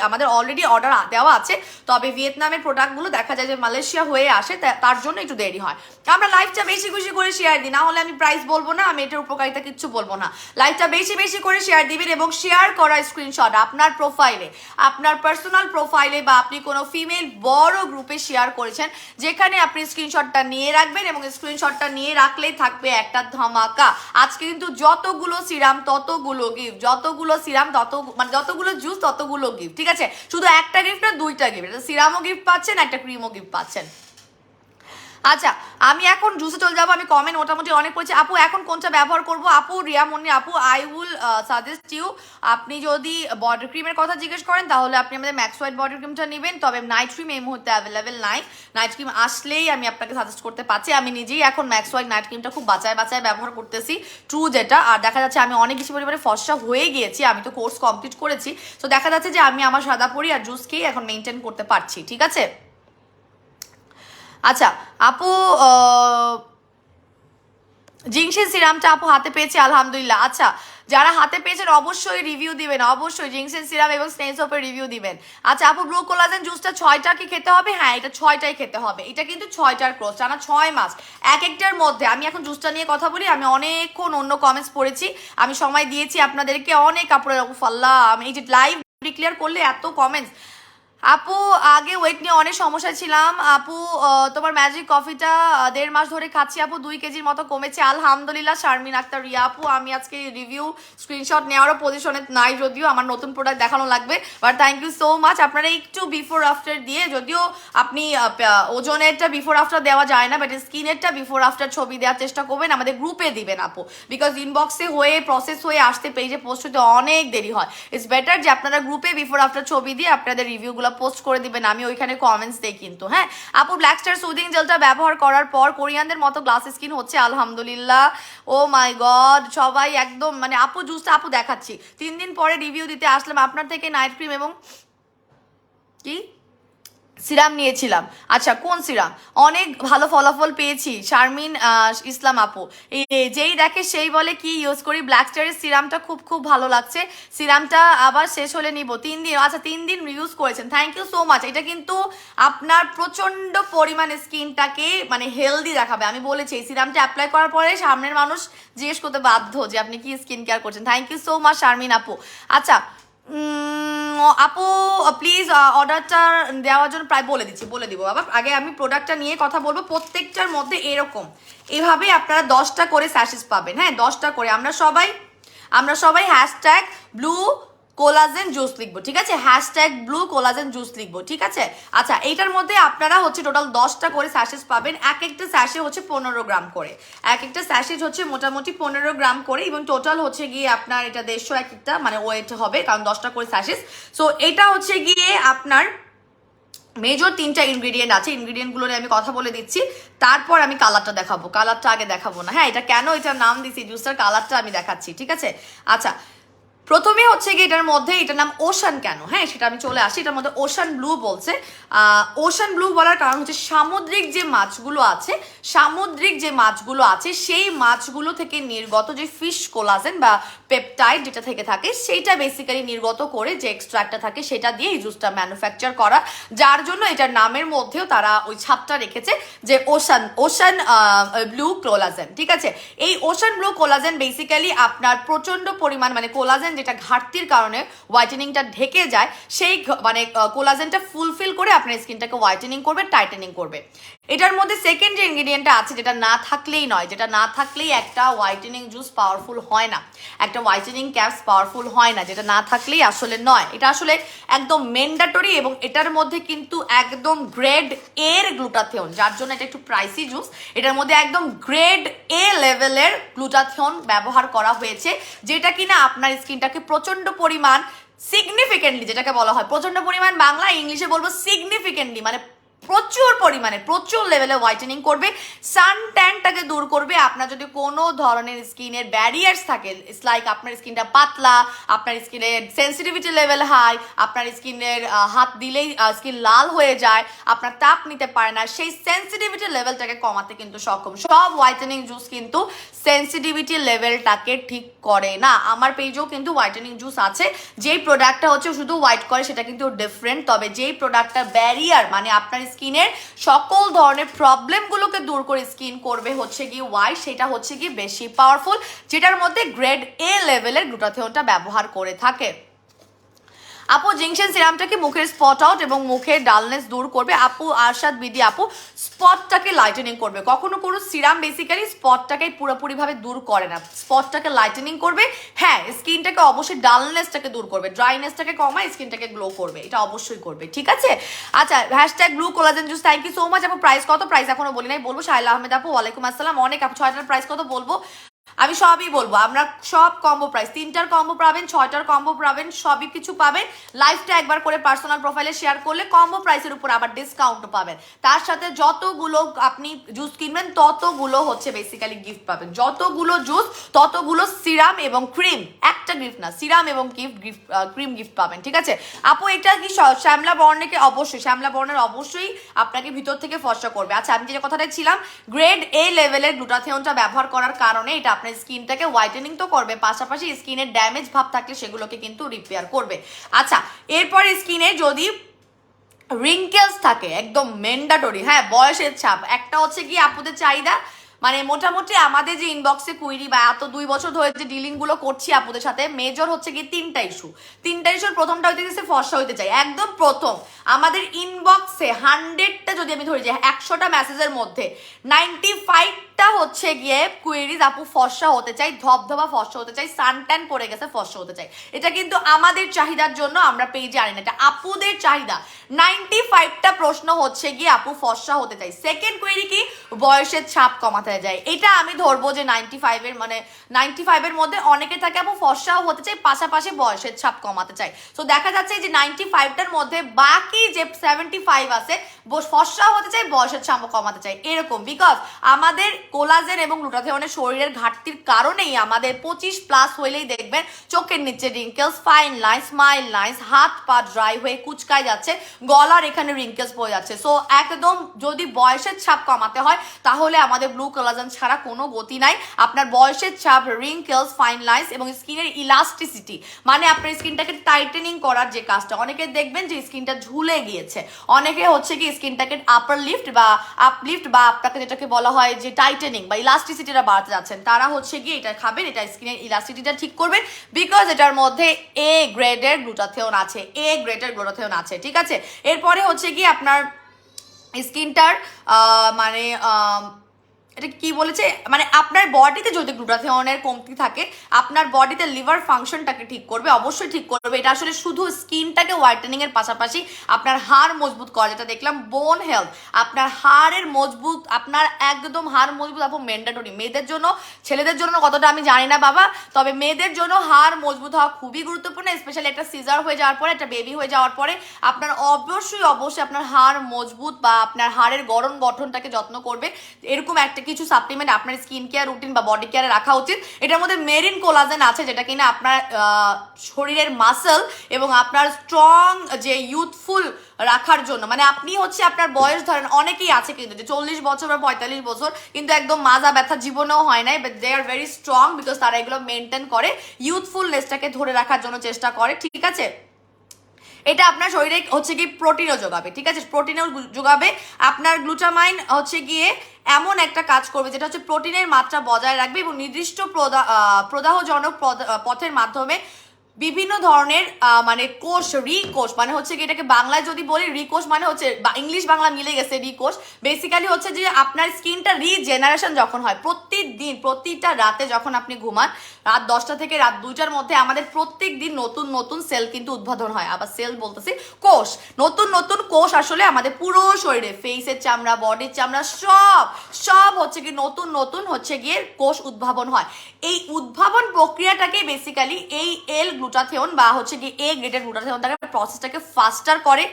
আমাদের অলরেডি অর্ডার দেওয়া আছে, তবে ভিয়েতনামের প্রোডাক্টগুলো দেখা যায় যে মালয়েশিয়া হয়ে আসে, তার জন্য একটু দেরি হয়। আমরা লাইভটা বেশি বেশি করে শেয়ার দিই, না হলে আমি প্রাইস বলবো না, আমি এটার উপকারিতা কিচ্ছু বলবো না। লাইভটা বেশি বেশি করে শেয়ার দিবেন, এবং শেয়ার করা স্ক্রিনশট আপনার প্রোফাইলে, আপনার পার্সোনাল প্রোফাইলে বা আপনি কোনো ফিমেল বড় গ্রুপে শেয়ার করেছেন, যেখানে আপনি স্ক্রিনশটটা নিয়ে রাখবেন, এবং স্ক্রিনশটটা নিয়ে রাখলেই থাকবে একটা ধামাকা। আজকে কিন্তু যতগুলো সিরাম ততগুলো গিফট, যতগুলো সিরাম তত, মানে যতগুলো জুস ততগুলো গিফট, ঠিক আছে। শুধু একটা গিফট না, দুইটা গিফট, সিরামও গিফট পাচ্ছেন, একটা ক্রিমও গিফট পাচ্ছেন। আচ্ছা আমি এখন জুসে চলে যাবো। আমি কমেন্ট মোটামুটি অনেক পড়েছি। আপু এখন কোনটা ব্যবহার করব? আপু রিয়া মন্নি আপু, আই উইল সাজেস্ট ইউ, আপনি যদি বডি ক্রিমের কথা জিজ্ঞেস করেন তাহলে আপনি আমাদের ম্যাক্স হোয়াইট বডি ক্রিমটা নেবেন, তবে নাইট ক্রিম এই মুহূর্তে অ্যাভেলেবেল নাই। নাইট ক্রিম আসলেই আমি আপনাকে সাজেস্ট করতে পারছি। আমি নিজেই এখন ম্যাক্স হোয়াইট নাইট ক্রিমটা খুব বাঁচায় ব্যবহার করতেছি, ট্রু যেটা। আর দেখা যাচ্ছে আমি অনেক বেশি পরিমাণে ফর্সা হয়ে গিয়েছি, আমি তো কোর্স কমপ্লিট করেছি, তো দেখা যাচ্ছে যে আমি আমার সাদা পরি আর জুস খেয়ে এখন মেনটেন করতে পারছি, ঠিক আছে। আচ্ছা আপু, জিংসেন সিরামটা আপু হাতে পেয়েছি আলহামদুলিল্লাহ। আচ্ছা যারা হাতে পেয়েছেন অবশ্যই রিভিউ দিবেন, অবশ্যই জিংসেন সিরাম এবং স্নেল সোপের রিভিউ দিবেন। আচ্ছা আপু, ব্লু কোলাজেন জুসটা 6টা কি খেতে হবে? হ্যাঁ, এটা 6টাই খেতে হবে। এটা কিন্তু 6টার কোর্স, টানা 6 মাস, এক একটার মধ্যে। আমি এখন জুসটা নিয়ে কথা বলি, আমি অনেকক্ষণ অন্য কমেন্টস পড়েছি, আমি সময় দিয়েছি আপনাদেরকে, অনেক কাপড়ের আল্লাহ, আমি এই যে লাইভ ডিক্লেয়ার করলে এত কমেন্টস, আপু আগে ওয়েট নিয়ে অনেক সমস্যা ছিলাম আপু। তোমার ম্যাজিক কফিটা 1.5 মাস ধরে খাচ্ছি আপু, 2 কেজির মতো কমেছে আলহামদুলিল্লাহ। শারমিন আক্তার রিয়া আপু, আমি আজকে রিভিউ স্ক্রিনশট নেওয়ারও পজিশনে নাই, যদিও আমার নতুন প্রোডাক্ট দেখানো লাগবে, but thank you so much. আপনারা একটু বিফোর আফটার দিয়ে, যদিও আপনি ওজনেরটা বিফোর আফটার দেওয়া যায় না, বাট স্কিনেরটা বিফোর আফটার ছবি দেওয়ার চেষ্টা করবেন, আমাদের গ্রুপে দিবেন আপু, বিকজ ইনবক্সে হয়ে প্রসেস হয়ে আসতে পেজে পোস্ট হতে অনেক দেরি হয়। ইটস বেটার যে আপনারা গ্রুপে বিফোর আফটার ছবি দিয়ে আপনাদের রিভিউগুলো পোস্ট করে দিবেন, আমি ওইখানে কমেন্টস দেই কিন্তু। হ্যাঁ আপু, ব্ল্যাক স্টার সুদিং জেলটা ব্যবহার করার পর কোরিয়ানদের মতো গ্লাস স্কিন হচ্ছে আলহামদুলিল্লাহ। ও মাই গড, সবাই একদম মানে আপু জুসটা আপু দেখাচ্ছি, 3 দিন পরে রিভিউ দিতে আসলাম আপনার থেকে নাইট ক্রিম এবং কি সিরাম নিয়েছিলাম। আচ্ছা কোন সিরাম? অনেক ভালো ফলাফল পেয়েছি শারমিন ইসলাম আপু। যেই দেখে সেই বলে কি ইউজ করি, ব্ল্যাক স্টারের সিরামটা খুব খুব ভালো লাগছে, সিরামটা আবার শেষ হলে নিব। 3 দিন, আচ্ছা 3 দিন ইউজ করেছেন, থ্যাংক ইউ সো মাচ। এটা কিন্তু আপনার প্রচন্ড পরিমাণে স্কিনটাকে মানে হেলদি দেখাবে, আমি বলেছি এই সিরামটা অ্যাপ্লাই করার পরে সামনের মানুষ জিজ্ঞেস করতে বাধ্য যে আপনি কি স্কিন কেয়ার করছেন। Thank you so much Sharmin আপু। আচ্ছা আপু প্লিজ অর্ডারটা দেওয়ার জন্য প্রায় বলে দিব বাবা, আগে আমি প্রোডাক্টটা নিয়ে কথা বলবো। প্রত্যেকটার মধ্যে এরকম এভাবেই আপনারা 10টা করে স্যাশেস পাবেন, হ্যাঁ 10টা করে। আমরা সবাই হ্যাশট্যাগ ব্লু কোলাজেন জুস লিখবো, ঠিক আছে, হ্যাশট্যাগ ব্লু কোলাজেন জুস লিখবো, ঠিক আছে। আচ্ছা এইটার মধ্যে আপনারা হচ্ছে টোটাল 10টা করে স্যাশেস পাবেন, এক একটা স্যাশে হচ্ছে 15 গ্রাম করে, এক একটা স্যাশেজ হচ্ছে মোটামুটি 15 গ্রাম করে, এবং টোটাল হচ্ছে গিয়ে আপনার এটা 150 এক একটা মানে ওয়েট হবে, কারণ 10টা করে স্যাশেস। সো এটা হচ্ছে গিয়ে আপনার মেজর 3টা ইনগ্রিডিয়েন্ট আছে, ইনগ্রিডিয়েন্টগুলো নিয়ে আমি কথা বলে দিচ্ছি, তারপর আমি কালারটা দেখাবো। কালারটা আগে দেখাবো না, হ্যাঁ এটা কেন এটার নাম দিছি জুসটার, কালারটা আমি দেখাচ্ছি, ঠিক আছে। আচ্ছা প্রথমে হচ্ছে কি এটার মধ্যে, এটার নাম ওশান কেন, হ্যাঁ সেটা আমি চলে আসি। এটার মধ্যে ওশান ব্লু বলছে, ওশান ব্লু বলার কারণ হচ্ছে সামুদ্রিক যে মাছগুলো আছে সেই মাছগুলো থেকে নির্গত যে ফিশ কোলাজেন বা পেপটাইড যেটা থেকে থাকে, সেইটা বেসিক্যালি নির্গত করে যে এক্সট্রাক্টটা থাকে সেটা দিয়ে এই জুসটা ম্যানুফ্যাকচার করা, যার জন্য এটার নামের মধ্যেও তারা ওই ছাপটা রেখেছে যে ওশান ব্লু কোলাজেন, ঠিক আছে। এই ওশান ব্লু কোলাজেন বেসিক্যালি আপনার প্রচন্ড পরিমাণ মানে কোলাজেন যেটা ঘাটতির কারণে হোয়াইটেনিংটা ঢেকে যায়, সেই মানে কোলাজেনটা ফুলফিল করে আপনার স্কিনটাকে হোয়াইটেনিং করবে, টাইটেনিং করবে। এটার মধ্যে সেকেন্ড যে ইনগ্রিডিয়েন্টটা আছে, যেটা না থাকলেই নয়, যেটা না থাকলেই একটা হোয়াইটেনিং জুস পাওয়ারফুল হয় না, একটা হোয়াইটেনিং ক্যাপস পাওয়ারফুল হয় না, যেটা না থাকলেই আসলে নয়, এটা আসলে একদম ম্যান্ডেটরি। এবং এটার মধ্যে কিন্তু একদম গ্রেড এর গ্লুটাথিয়ন, যার জন্য এটা একটু প্রাইসি জুস, এটার মধ্যে একদম গ্রেড এ লেভেলের গ্লুটাথিয়ন ব্যবহার করা হয়েছে, যেটা কিনা আপনার স্কিনটাকে প্রচন্ড পরিমাণ সিগনিফিকেন্টলি, যেটাকে বলা হয় প্রচন্ড পরিমাণ, বাংলা ইংলিশে বলবো সিগনিফিকেন্টলি, মানে প্রচুর পরিমাণে প্রচুর লেভেলে হোয়াইটেনিং করবে, সান ট্যানটাকে দূর করবে। আপনার যদি কোনো ধরনের স্কিনের ব্যারিয়ার্স থাকে, ইটস লাইক আপনার স্কিনটা পাতলা, আপনার স্কিনের সেন্সিটিভিটি লেভেল হাই, আপনার স্কিনের হাত দিলেই স্কিন লাল হয়ে যায়, আপনার তাপ নিতে পারে না, সেই সেন্সিটিভিটি লেভেলটাকে কমাতে কিন্তু সক্ষম। সব হোয়াইটেনিং জুস কিন্তু সেন্সিটিভিটি লেভেলটাকে ঠিক করে না। আমার পেজেও কিন্তু হোয়াইটেনিং জুস আছে, যেই প্রোডাক্টটা হচ্ছে শুধু হোয়াইট করে সেটা কিন্তু ডিফারেন্ট, তবে যেই প্রোডাক্টটা ব্যারিয়ার মানে আপনার স্কিনের সকল ধরনের প্রবলেমগুলোকে দূর করে স্কিন করবে হচ্ছে কি হোয়াইট, সেটা হচ্ছে কি বেশি পাওয়ারফুল, যেটার মধ্যে গ্রেড এ লেভেলের গ্লুটাথিয়নটা ব্যবহার করে থাকে। আপু জিংশন সিরামটা কি মুখের স্পট আউট এবং মুখের ডালনেস দূর করবে? আপু আরশাদ বিডি আপু, স্পটটাকে লাইটেনিং করবে। কখনো কোনো সিরাম বেসিক্যালি স্পটটাকে পুরোপুরিভাবে দূর করে না, স্পটটাকে লাইটেনিং করবে, হ্যাঁ স্কিনটাকে অবশ্যই ডালনেসটাকে দূর করবে, ড্রাইনেসটাকে কমায় স্কিনটাকে গ্লো করবে, এটা অবশ্যই করবে, ঠিক আছে। আচ্ছা hashtag blue collagen juice, thank you so much আপু। প্রাইস কত? প্রাইস এখনো বলি নাই, বলবো। শাইলা আহমেদ আপু ওয়ালাইকুম আসসালাম, অনেক আপু 6টার প্রাইস কত বলবো? আমি সবই বলবো, আমরা সব কম্বো প্রাইস, 3টার কম্বো পাবেন, 6টার কম্বো পাবেন, সবই কিছু পাবেন। লাইভটা একবার করে পার্সোনাল প্রোফাইলে শেয়ার করলে কম্বো প্রাইসের উপর আবার ডিসকাউন্টও পাবেন, তার সাথে যতগুলো আপনি জুস কিনবেন ততগুলো হচ্ছে বেসিক্যালি গিফট পাবেন, যতগুলো জুস ততগুলো সিরাম এবং ক্রিম, একটা গিফট না, সিরাম এবং ক্রিম গিফট পাবেন, ঠিক আছে। আপু এটা কি শ্যামলা বর্ণকে? অবশ্যই শ্যামলা বর্ণের অবশ্যই আপনাকে ভিতর থেকে ফর্সা করবে। আচ্ছা আমি যে কথাটা ছিলাম, গ্রেড এ লেভেলের গ্লুটাথিয়নটা ব্যবহার করার কারণে এটা আপনার স্কিনটাকে হোয়াইটেনিং তো করবে, পাশাপাশি স্কিনের ড্যামেজ ভাব থাকলে সেগুলোকে কিন্তু রিপেয়ার করবে। আচ্ছা এরপরে স্কিনে যদি রিঙ্কেলস থাকে একদম ম্যান্ডেটরি, হ্যাঁ বয়সের ছাপ, একটা হচ্ছে কি আপুদের চাহিদা মানে মোটামুটি আমাদের যে ইনবক্সে কুইরি বা এত 2 বছর ধরে যে ডিলিং গুলো করছি আপুদের সাথে, মেজর হচ্ছে কি 3টা ইস্যু। 3টা ইস্যুর প্রথমটা হইতে গেছে ফর্সা হইতে চাই, একদম প্রথম। আমাদের ইনবক্সে 100টা যদি আমি ধরি যে 100টা মেসেজের মধ্যে 95টা হচ্ছে গিয়ে কুইরিজ আপু ফর্সা হতে চাই, ধবধবা ফর্সা হতে চাই, সানট্যান পড়ে গেছে ফর্সা হতে চাই। এটা কিন্তু আমাদের চাহিদার জন্য আমরা পেজে আনি না, এটা আপুদের চাহিদা। 95টা প্রশ্ন হচ্ছে গিয়ে আপু ফর্সা হতে চাই। সেকেন্ড কোয়েরি কি, বয়সের ছাপ কমাতে যায়। এটা আমি ধরবো যে 95 এর মানে 95 এর মধ্যে অনেকে থাকে আপু ফর্সাও হতে চাই, পাশাপাশি বয়সের ছাপ কমাতে চাই। তো দেখা যাচ্ছে যে 95টার মধ্যে বাকি যে 75 আছে ফর্সাও হতে চাই, বয়সের ছাপ কমাতে চাই, এরকম। বিকজ আমাদের কোলাজেন এবং গ্লুটাথিওনের শরীরের ঘাটতির কারণেই আমাদের 25+ হইলেই দেখবেন চোখের নিচে wrinkles, fine line, smile lines, হাত পা ড্রাই হয়ে কুচকায় যাচ্ছে, গলার এখানে রিঙ্কেলস পড়ে যাচ্ছে। সো একদম যদি বয়সের ছাপ কমাতে হয় তাহলে আমাদের ব্লু কোলাজেন ছাড়া কোনো গতি নাই। আপনার বয়সের ছাপ, রিঙ্কেলস, ফাইন লাইন্স এবং স্কিনের ইলাস্টিসিটি, মানে আপনার স্কিনটাকে টাইটেনিং করার যে কাজটা, অনেকে দেখবেন যে স্কিনটা ঝুলে গিয়েছে, অনেকে হচ্ছে কি স্কিনটাকে আপার লিফট বা আপলিফট বা আপনাকে যেটাকে বলা হয় যে টাইটেনিং বা ইলাস্টিসিটিটা বাড়াতে যাচ্ছেন, তারা হচ্ছে গিয়ে এটা খাবেন, এটা স্কিনের ইলাস্টিসিটিটা ঠিক করবেন। বিকজ এটার মধ্যে এ গ্রেডের গ্লুটাথিওন আছে, এ গ্রেডের গ্লুটাথিওন আছে, ঠিক আছে। এরপরে হচ্ছে কি আপনার স্কিনটার মানে এটা কি বলেছে, মানে আপনার বডিতে যদি গ্লুটাথিওনের কমতি থাকে, আপনার বডিতে লিভার ফাংশনটাকে ঠিক করবে, অবশ্যই ঠিক করবে। এটা আসলে শুধু স্কিনটাকে হোয়াইটেনিং এর পাশাপাশি আপনার হাড় মজবুত করে, যেটা দেখলাম বোন হেলথ, আপনার হাড়ের মজবুত, আপনার একদম হাড় মজবুত আপু ম্যান্ডেটরি। মেয়েদের জন্য, ছেলেদের জন্য কতটা আমি জানি না বাবা, তবে মেয়েদের জন্য হাড় মজবুত হওয়া খুবই গুরুত্বপূর্ণ। স্পেশালি একটা সিজার হয়ে যাওয়ার পরে, একটা বেবি হয়ে যাওয়ার পরে আপনার অবশ্যই আপনার হাড় মজবুত বা আপনার হাড়ের গঠনটাকে যত্ন করবে, এরকম একটা কিছু সাপ্লিমেন্ট আপনার স্কিন কেয়ার রুটিন বা বডি কেয়ারে রাখা উচিত। এটার মধ্যে মেরিন কোলাজেন আছে, যেটা কিনা আপনার শরীরের মাসল এবং আপনার স্ট্রং যে ইউথফুল রাখার জন্য, মানে আপনি হচ্ছে আপনার বয়স ধরেন অনেকেই আছে কিন্তু যে 40 বছর বা 45 বছর কিন্তু একদম মাজা ব্যথা জীবনেও হয় নাই, but they are very strong because তারা এগুলো মেনটেন করে, ইউথফুলনেসটাকে ধরে রাখার জন্য চেষ্টা করে, ঠিক আছে। এটা আপনার শরীরে হচ্ছে কি প্রোটিনও যোগাবে, ঠিক আছে, প্রোটিনও যোগাবে। আপনার গ্লুটামাইন হচ্ছে গিয়ে এমন একটা কাজ করবে যেটা হচ্ছে প্রোটিনের মাত্রা বজায় রাখবে এবং নির্দিষ্ট প্রদাহজনক পথের মাধ্যমে বিভিন্ন ধরনের মানে কোষ, রিকোষ মানে হচ্ছে কি, এটাকে বাংলায় যদি বলি রিকোষ মানে হচ্ছে ইংলিশ বাংলা মিলে গেছে রিকোষ, বেসিক্যালি হচ্ছে যে আপনার স্কিনটা রিজেনারেশন যখন হয় প্রতিদিন, প্রতিটা রাতে যখন আপনি ঘুমান, রাত 10টা থেকে রাত 2টার মধ্যে আমাদের প্রত্যেক দিন নতুন নতুন সেল কিন্তু উদ্বোধন হয়। আবার সেল বলতেছি কোষ, নতুন নতুন কোষ আসলে আমাদের পুরো শরীরে, ফেসের চামড়া, বডির চামড়া, সব হচ্ছে কি নতুন নতুন হচ্ছে গিয়ে কোষ উদ্ভাবন হয়। এই উদ্ভাবন প্রক্রিয়াটাকে বেসিক্যালি এই এল গ্লুটাথিওন বা হচ্ছে কি এ গ্রেডের গ্লুটাথিওন তাকে প্রসেসটাকে ফাস্টার করে,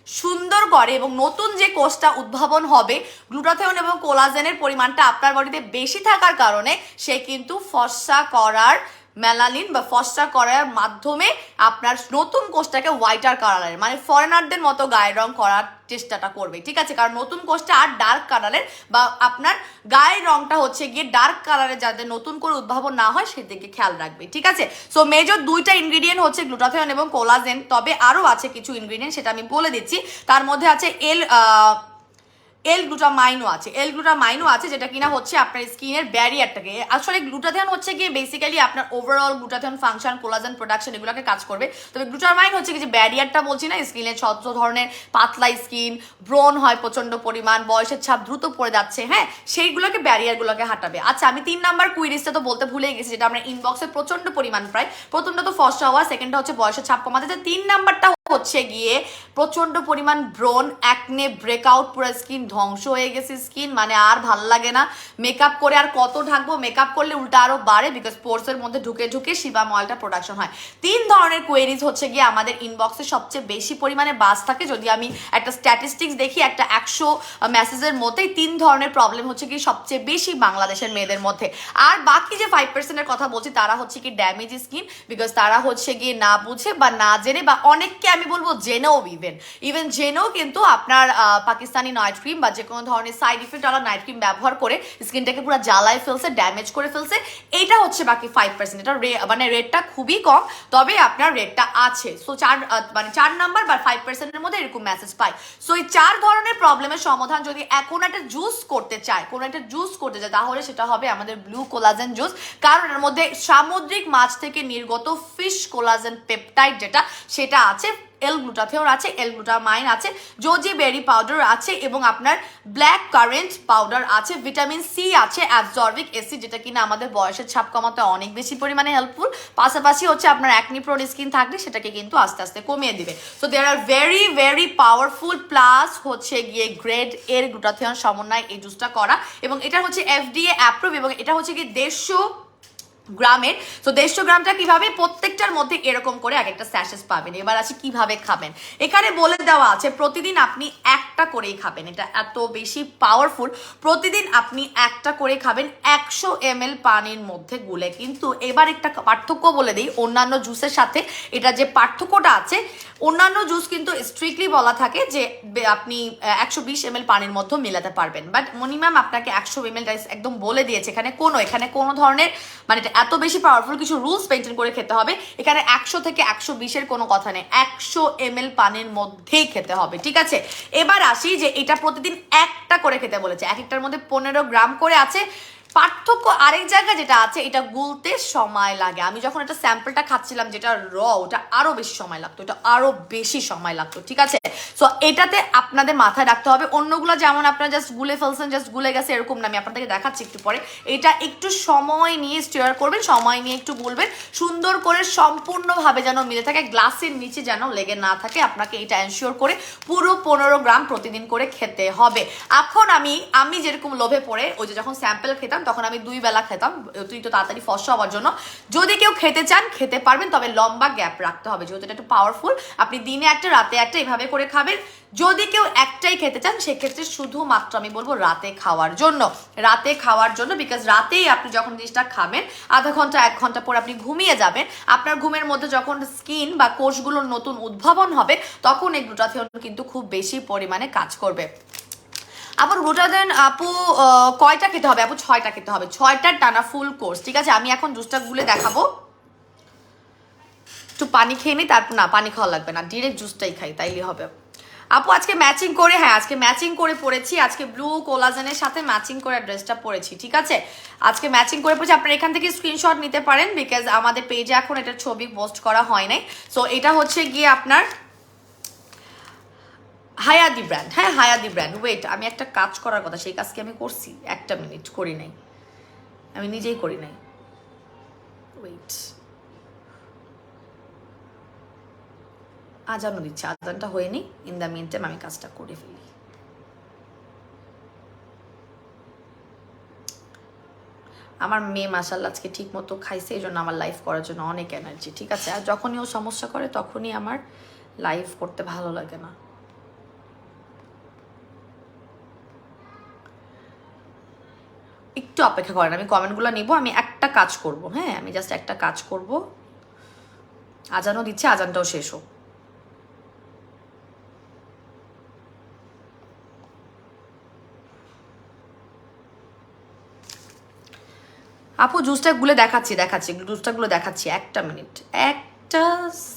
সুন্দর করে, এবং নতুন যে কোষটা উদ্ভাবন হবে, গ্লুটাথিওন এবং কোলাজেনের পরিমাণটা আপনার বডিতে বেশি থাকার কারণে সে কিন্তু ফর্সা করার, মেলানিন বা ফর্সা করার মাধ্যমে আপনার নতুন কোষটাকে হোয়াইটার কালারের, মানে ফরেনারদের মতো গায়ের রং করার চেষ্টাটা করবে, ঠিক আছে। কারণ নতুন কোষটা আর ডার্ক কালারের বা আপনার গায়ের রংটা হচ্ছে গিয়ে ডার্ক কালারের যাতে নতুন করে উদ্ভাবন না হয় সেদিকে খেয়াল রাখবে, ঠিক আছে। সো মেজর 2টা ইনগ্রিডিয়েন্ট হচ্ছে গ্লুটাথিওন এবং কোলাজেন, তবে আরও আছে কিছু ইনগ্রিডিয়েন্ট, সেটা আমি বলে দিচ্ছি। তার মধ্যে আছে এল গ্লুটামাইনও আছে, যেটা কিনা হচ্ছে আপনার স্কিনের ব্যারিয়ারটাকে, আসলে গ্লুটাথিওন হচ্ছে গিয়ে বেসিক্যালি আপনার overall glutathione function, collagen production এগুলোকে কাজ করবে, তবে গ্লুটামাইন হচ্ছে কি যে ব্যারিয়ারটা বলছি না, স্কিনের যত ধরনের পাতলা স্কিন, ব্রণ হয় প্রচন্ড পরিমাণ, বয়সের ছাপ দ্রুত পড়ে যাচ্ছে, হ্যাঁ, সেইগুলোকে ব্যারিয়ারগুলোকে হাঁটাবে। আচ্ছা, আমি 3 নাম্বার কুইরিজটা তো বলতে ভুলে গেছি, যেটা আমরা ইনবক্সে প্রচন্ড পরিমাণ প্রায়, প্রথমটা তো ফর্সা হওয়া, সেকেন্ডটা হচ্ছে বয়সের ছাপ কমাতে, 3 নাম্বারটা হচ্ছে গিয়ে প্রচন্ড পরিমাণ ব্রণ, অ্যাকনে, ব্রেকআউট, পুরো স্কিন ধ্বংস হয়ে গেছে, স্কিন মানে আর ভাল লাগে না, মেকআপ করে আর কত ঢাকবো, মেকআপ করলে উল্টা আরো বাড়ে বিকজ পোর্সের মধ্যে ঢুকে ঢুকে সিবাম অয়েলটা প্রোডাকশন হয়। 3 ধরনের কোয়েরিজ হচ্ছে গিয়ে আমাদের ইনবক্সে সবচেয়ে বেশি পরিমাণে বাস থাকে। যদি আমি একটা স্ট্যাটিস্টিক্স দেখি, একটা 100 মেসেজের মধ্যেই 3 ধরনের প্রবলেম হচ্ছে কি সবচেয়ে বেশি বাংলাদেশের মেয়েদের মধ্যে। আর বাকি যে 5%-এর কথা বলছি তারা হচ্ছে কি ড্যামেজ স্কিন, বিকজ তারা হচ্ছে গিয়ে না বুঝে বা না জেনে বা অনেককে আমি বলবো জেনেও ইভেন জেনেও কিন্তু আপনার পাকিস্তানি নাইট ক্রিম বা যে কোনো ধরনের সাইড ইফেক্ট আলা নাইট ক্রিম ব্যবহার করে স্কিনটাকে পুরো জ্বালায় ফেলছে, ড্যামেজ করে ফেলছে। এটা হচ্ছে বাকি 5%। এটা মানে রেটটা খুবই কম, তবে আপনার রেটটা আছে। সো 4 নাম্বার বা 5%-এর মধ্যে এরকম মেসেজ পাই। সো এই 4 ধরনের প্রবলেমের সমাধান যদি এখন একটা জুস করতে চায়, কোনো একটা জুস করতে চায়, তাহলে সেটা হবে আমাদের ব্লু কোলাজেন জুস। কারণ এর মধ্যে সামুদ্রিক মাছ থেকে নির্গত ফিশ কোলাজেন পেপটাইড যেটা, সেটা আছে, এল-গ্লুটাথিওন আছে, এল-গ্লুটামাইন আছে, জোজি বেরি পাউডার আছে, এবং আপনার ব্ল্যাক কারেন্ট পাউডার আছে, ভিটামিন সি আছে, অ্যাবজর্বিক অ্যাসিড যেটা কিনা আমাদের বয়সের ছাপ কমাতে অনেক বেশি পরিমাণে হেল্পফুল। পাশাপাশি হচ্ছে আপনার অ্যাকনি প্রোন স্কিন থাকলে সেটাকে কিন্তু আস্তে আস্তে কমিয়ে দিবে। So there are very very powerful, plus হচ্ছে গিয়ে গ্রেড এর গ্লুটাথিওন সমন্বয় এই জুসটা করা, এবং এটা হচ্ছে FDA অ্যাপ্রুভ, এবং এটা হচ্ছে কি 150 গ্রামের। তো 150 গ্রামটা কিভাবে, প্রত্যেকটার মধ্যে এরকম করে এক একটা স্যাশেস পাবেন। এবার আছে কিভাবে খাবেন, এখানে বলে দেওয়া আছে প্রতিদিন আপনি একটা করেই খাবেন। এটা এত বেশি পাওয়ারফুল, প্রতিদিন আপনি একটা করে খাবেন 100 ml পানির মধ্যে গুলে। কিন্তু এবার একটা পার্থক্য বলে দিই অন্যান্য জুসের সাথে, এটা যে পার্থক্যটা আছে, অন্যান্য জুস কিন্তু স্ট্রিক্টলি বলা থাকে যে আপনি 120 ml পানির মধ্যে মিলাতে পারবেন, বাট মিনিমাম আপনাকে 100 ml একদম বলে দিয়েছে। এখানে কোনো ধরনের মানে এত বেশি পাওয়ারফুল কিছু রুলস মেনটেন করে খেতে হবে। এখানে 100 থেকে 120-এর কোনো কথা নেই, 100 ml পানির মধ্যেই খেতে হবে, ঠিক আছে। এবার আসি যে এটা প্রতিদিন একটা করে খেতে বলেছে, এক একটার মধ্যে 15 গ্রাম করে আছে। পার্থক্য আরেক জায়গায় যেটা আছে, এটা গুলতে সময় লাগে। আমি যখন এটা স্যাম্পলটা খাচ্ছিলাম যেটা ওটা আরো বেশি সময় লাগতো, এটা আরো বেশি সময় লাগতো, ঠিক আছে। সো এটাতে আপনাদের মাথায় রাখতে হবে, অন্যগুলো যেমন আপনারা জাস্ট গুলে ফেলছেন, জাস্ট গুলে গেছে, এরকম না। আমি আপনাদেরকে দেখাচ্ছি একটু পরে। এটা একটু সময় নিয়ে স্টিয়ার করবেন, সময় নিয়ে একটু গুলবেন, সুন্দর করে সম্পূর্ণভাবে যেন মিলে থাকে, গ্লাসের নিচে যেন লেগে না থাকে। আপনাকে এটা এনশিওর করে পুরো 15 গ্রাম প্রতিদিন করে খেতে হবে। এখন আমি যেরকম লোভে পড়ে ওই যে যখন স্যাম্পল খেতাম তখন আমি 2 বেলা খেতাম, তুই তো তাড়াতাড়ি ফর্সা হওয়ার জন্য। যদি কেউ খেতে চান খেতে পারবেন, তবে লম্বা গ্যাপ রাখতে হবে, যেহেতু এটা একটু পাওয়ারফুল। আপনি দিনে একটা রাতে একটা এভাবে করে খাবেন। যদি কেউ একটাই খেতে চান সেক্ষেত্রে শুধুমাত্র আমি বলবো রাতে খাওয়ার জন্য, বিকজ রাতেই আপনি যখন জিনিসটা খাবেন আধা ঘন্টা 1 ঘন্টা পর আপনি ঘুমিয়ে যাবেন। আপনার ঘুমের মধ্যে যখন স্কিন বা কোষগুলোর নতুন উদ্ভাবন হবে, তখন এই গ্লুটাথিওন কিন্তু খুব বেশি পরিমাণে কাজ করবে। আবার গ্লুটাথিওন আপু কয়টা খেতে হবে? আপু 6টা খেতে হবে, 6টার টানা ফুল কোর্স, ঠিক আছে। আমি এখন জুসটা গুলে দেখাবো, একটু পানি খেয়ে নিই, তারপর না পানি খাওয়া লাগবে না, ডিরেক্ট জুসটাই খাই, তাইলে হবে। আপু আজকে ম্যাচিং করে, হ্যাঁ আজকে ম্যাচিং করে পরেছি, আজকে ব্লু কোলাজেনের সাথে ম্যাচিং করে ড্রেসটা পরেছি, ঠিক আছে। আজকে ম্যাচিং করে পরেছি, আপনারা এখান থেকে স্ক্রিনশট নিতে পারেন, বিকজ আমাদের পেজে এখন এটার ছবি পোস্ট করা হয় নাই। সো এটা হচ্ছে গিয়ে আপনার হায়াদি ব্র্যান্ড, হ্যাঁ হায়াদি ব্র্যান্ড। ওয়েট, আমি একটা কাজ করার কথা, সেই কাজকে আমি করছি, একটা মিনিট, করি নাই, আমি নিজেই করি নাই। ওয়েট, আজানও দিচ্ছে, আজানটা হয়নি, ইন দ্য মিন টাইম আমি কাজটা করে ফেলি। আমার মেয়ে মাশাআল্লাহ আজকে ঠিক মতো খাইছে, এই জন্য আমার লাইভ করার জন্য অনেক এনার্জি, ঠিক আছে। আর যখনই ও সমস্যা করে তখনই আমার লাইভ করতে ভালো লাগে না। একটু অপেক্ষা করেন, আমি কমেন্টগুলো নিব, আমি একটা কাজ করব, হ্যাঁ আমি জাস্ট একটা কাজ করব। আজানও দিচ্ছে, আজানটাও শেষ হোক। আপু জুসটা গুলে দেখাচ্ছি, জুসটা গুলো দেখাচ্ছি, একটা মিনিট, একটা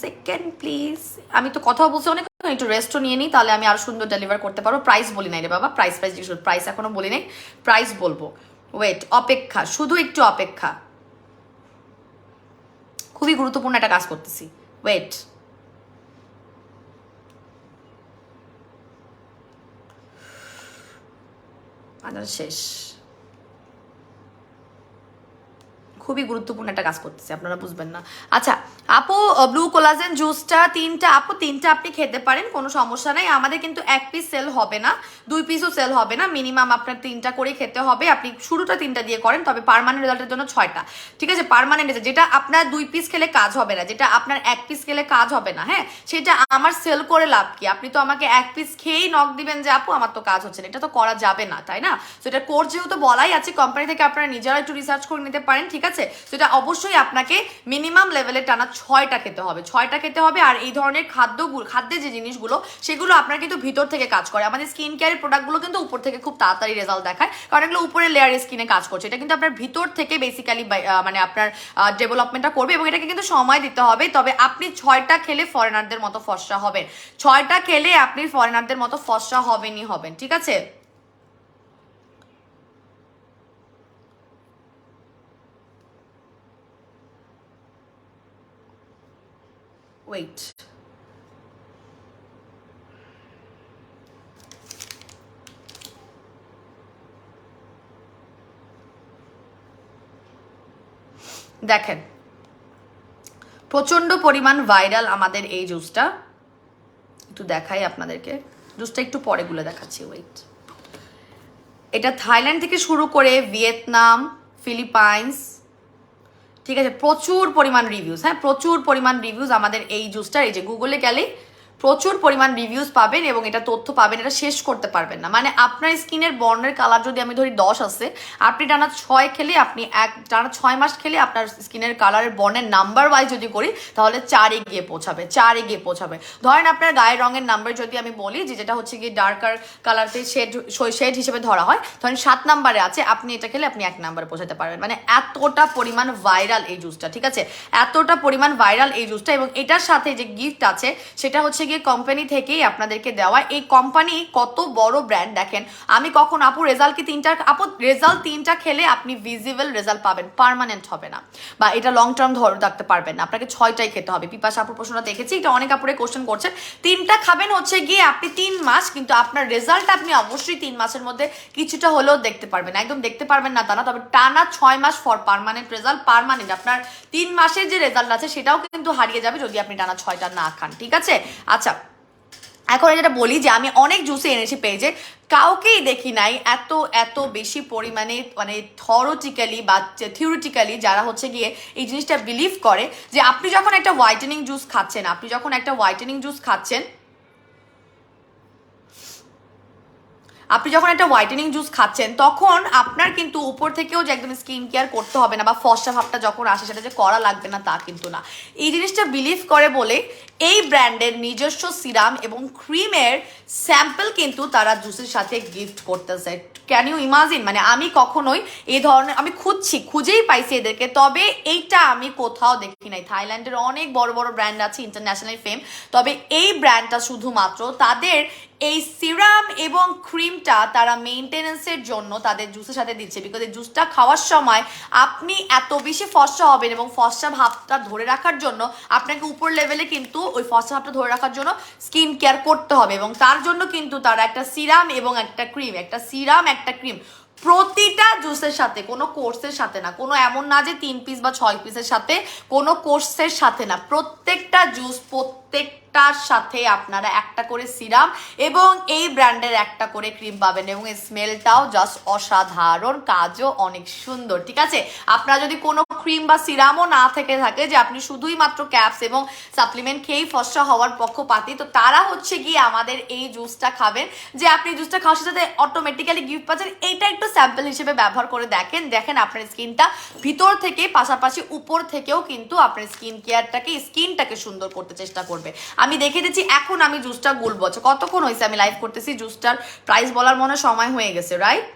সেকেন্ড প্লিজ। আমি তো কথা বলছি অনেক, একটু রেস্টও নিয়ে নিই, তাহলে আমি আরো সুন্দর ডেলিভার করতে পারবো। প্রাইস বলি নাই রে বাবা, প্রাইস এখনো বলি নাই, প্রাইস বলবো। ওয়েট, অপেক্ষা, শুধু একটু অপেক্ষা, খুবই গুরুত্বপূর্ণ একটা কাজ করতেছি। ওয়েট, আজান শেষ, খুবই গুরুত্বপূর্ণ একটা কাজ করতেছি, আপনারা বুঝবেন না। আচ্ছা আপু, ব্লু কোলাজেন জুসটা 3টা, আপু 3টা আপনি খেতে পারেন, কোনো সমস্যা নাই। আমাদের কিন্তু 1 পিস সেল হবে না, 2 পিসও সেল হবে না, মিনিমাম আপনার 3টা করে খেতে হবে। আপনি শুরুটা 3টা দিয়ে করেন, তবে পার্মানেন্ট রেজাল্টের জন্য 6টা, ঠিক আছে। পার্মানেন্ট যেটা আপনার 2 পিস খেলে কাজ হবে না, যেটা আপনার 1 পিস খেলে কাজ হবে না, হ্যাঁ সেটা আমার সেল করে লাভ কি? আপনি তো আমাকে 1 পিস খেয়েই নক দিবেন যে আপু আমার তো কাজ হচ্ছে না, এটা তো করা যাবে না, তাই না। তো এটা কোর্স যেহেতু বলাই আছে কোম্পানি থেকে, আপনারা নিজেরা একটু রিসার্চ করে নিতে পারেন, ঠিক আছে। আছে? তো এটা অবশ্যই আপনাকে মিনিমাম লেভেলে টানা 6টা খেতে হবে, 6টা খেতে হবে। আর এই ধরনের খাদ্যের যে জিনিসগুলো সেগুলো আপনার কিন্তু ভিতর থেকে কাজ করে। আমাদের স্কিন কেয়ারের প্রোডাক্টগুলো কিন্তু উপর থেকে খুব তাড়াতাড়ি রেজাল্ট দেখায়, কারণ এগুলো উপরের লেয়ারে স্কিনে কাজ করছে। এটা কিন্তু আপনার ভিতর থেকে বেসিক্যালি মানে আপনার ডেভেলপমেন্টটা করবে, এবং এটাকে কিন্তু সময় দিতে হবে। তবে আপনি 6টা খেলে ফরেনারদের মতো ফর্সা হবেন, 6টা খেলে আপনি ফরেনারদের মতো ফর্সা হবেনই হবেন, ঠিক আছে? ওয়েট, দেখেন প্রচন্ড পরিমাণ ভাইরাল আমাদের এই জুসটা। একটু দেখাই আপনাদেরকে, জুসটা একটু পরে গুলো দেখাচ্ছি। ওয়েট, এটা থাইল্যান্ড থেকে শুরু করে ভিয়েতনাম, ফিলিপাইন্স, ঠিক আছে, প্রচুর পরিমাণ রিভিউজ, হ্যাঁ প্রচুর পরিমাণ রিভিউজ আমাদের এই জুসটার। এই যে গুগলে গেলে প্রচুর পরিমাণ রিভিউজ পাবেন এবং এটা তথ্য পাবেন, এটা শেষ করতে পারবেন না। মানে আপনার স্কিনের বর্ণের কালার যদি আমি ধরি 10 আছে, আপনি টানা 6 খেলে, আপনি টানা 6 মাস খেলে আপনার স্কিনের কালারের বর্ণের নাম্বার ওয়াইজ যদি করি তাহলে 4-এ গিয়ে পৌঁছাবে, 4-এ গিয়ে পৌঁছাবে। ধরেন আপনার গায়ের রঙের নাম্বার যদি আমি বলি, যেটা হচ্ছে গিয়ে ডার্কার কালারতে শেড হিসেবে ধরা হয়, ধরেন 7 নাম্বারে আছে, আপনি এটা খেলে আপনি 1 নাম্বারে পৌঁছাতে পারবেন। মানে এতটা পরিমাণ ভাইরাল এই জুসটা, ঠিক আছে, এতটা পরিমাণ ভাইরাল এই জুসটা। এবং এটার সাথে যে গিফট আছে সেটা হচ্ছে কোম্পানি থেকেই আপনাদেরকে দেওয়া। এই কোম্পানি কত বড় ব্র্যান্ড দেখেন। আমি কখন আপু রেজাল্ট কি 3টা, আপু রেজাল্ট 3টা খেলে আপনি ভিজিবল রেজাল্ট পাবেন, পার্মানেন্ট হবে না, বা এটা লং টার্ম ধরে রাখতে পারবেন না, আপনাকে 6টাই খেতে হবে। পিপাসা আপুর প্রশ্নটা দেখেছি, এটা অনেক আপুরে কোশ্চেন করছেন। 3টা খাবেন হচ্ছে গিয়ে আপনি 3 মাস, কিন্তু আপনার রেজাল্ট আপনি অবশ্যই 3 মাসের মধ্যে কিছুটা হলেও দেখতে পারবেন, একদম দেখতে পারবেন না তা না, তবে টানা 6 মাস ফর পার্মানেন্ট রেজাল্ট। পার্মানেন্ট আপনার 3 মাসের যে রেজাল্ট আছে সেটাও কিন্তু হারিয়ে যাবে যদি আপনি টানা 6টা না খান, ঠিক আছে? আচ্ছা, এখন যেটা বলি যে আমি অনেক জুসে এনেছি পেজে, কাউকেই দেখি নাই এত এত বেশি পরিমাণে মানে থিওরিটিক্যালি বা থিওরিটিক্যালি যারা হচ্ছে গিয়ে এই জিনিসটা বিলিভ করে যে আপনি যখন একটা হোয়াইটেনিং জুস খাচ্ছেন, আপনি যখন একটা হোয়াইটেনিং জুস খাচ্ছেন তখন আপনার কিন্তু উপর থেকেও যে একদম স্কিন কেয়ার করতে হবে না, বা ফর্সা ভাবটা যখন আসে সেটা যে করা লাগবে না তা কিন্তু না। এই জিনিসটা বিলিভ করে বলে এই ব্র্যান্ডের নিজস্ব সিরাম এবং ক্রিমের স্যাম্পল কিন্তু তারা জুসের সাথে গিফট করতেছে। Can you imagine? মানে আমি কখনোই এই ধরনের, আমি খুঁজেই পাইছি এদেরকে, তবে এইটা আমি কোথাও দেখি নাই। থাইল্যান্ডের অনেক বড় বড় ব্র্যান্ড আছে, ইন্টারন্যাশনাল ফেম, তবে এই ব্র্যান্ডটা শুধুমাত্র তাদের এই সিরাম এবং ক্রিমটা তারা মেইনটেনেন্সের জন্য তাদের জুসের সাথে দিচ্ছে। বিকজ এই জুসটা খাওয়ার সময় আপনি এত বেশি ফর্সা হবেন, এবং ফর্সা ভাবটা ধরে রাখার জন্য আপনাকে উপর লেভেলে কিন্তু ওই ফর্সা ভাবটা ধরে রাখার জন্য স্কিন কেয়ার করতে হবে, এবং তার জন্য কিন্তু তারা একটা সিরাম এবং একটা ক্রিম, প্রতিটা জুসের সাথে, কোনো কোর্সের সাথে না, কোনো এমন না যে 3 পিস বা 6 পিসের সাথে, কোনো কোর্সের সাথে না, প্রত্যেকটা জুস প্রত্যেকটার সাথে আপনারা একটা করে সিরাম এবং এই ব্র্যান্ডের একটা করে ক্রিম পাবেন, এবং স্মেলটাও জাস্ট অসাধারণ, কাজও অনেক সুন্দর, ঠিক আছে? আপনারা যদি কোনো ক্রিম বা সিরামও না থেকে থাকে, যে আপনি শুধুই মাত্র ক্যাপস এবং সাপ্লিমেন্ট খেয়েই ফর্সা হওয়ার পক্ষপাতী, তো তারা হচ্ছে গিয়ে আমাদের এই জুসটা খাবেন, যে আপনি জুসটা খাওয়ার সাথে অটোমেটিক্যালি গিফট পাচ্ছেন। এইটা একটু স্যাম্পল হিসেবে ব্যবহার করে দেখেন আপনার স্কিনটা ভিতর থেকে পাশাপাশি উপর থেকেও কিন্তু আপনার স্কিনটাকে সুন্দর করতে চেষ্টা করবে। আমি দেখে দিচ্ছি, এখন আমি জুসটা গুলবো। কতক্ষণ হয়েছে আমি লাইভ করতেছি, জুসটার প্রাইস বলার মনে সময় হয়ে গেছে, রাইট?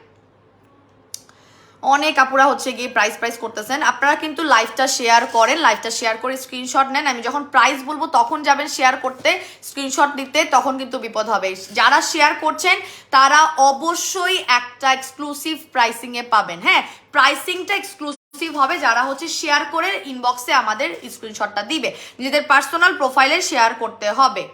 অনেক আপুরা হচ্ছে গিয়ে প্রাইস করতেছেন। আপনারা কিন্তু লাইভটা শেয়ার করেন, লাইভটা শেয়ার করে স্ক্রিনশট নেন। আমি যখন প্রাইস বলবো তখন যাবেন শেয়ার করতে, স্ক্রিনশট নিতে, তখন কিন্তু বিপদ হবে। যারা শেয়ার করছেন তারা অবশ্যই একটা এক্সক্লুসিভ প্রাইসিংয়ে পাবেন। হ্যাঁ, প্রাইসিংটা এক্সক্লুসিভ হবে যারা হচ্ছে শেয়ার করে ইনবক্সে আমাদের স্ক্রিনশটটা দিবে, নিজেদের পার্সোনাল প্রোফাইলে শেয়ার করতে হবে।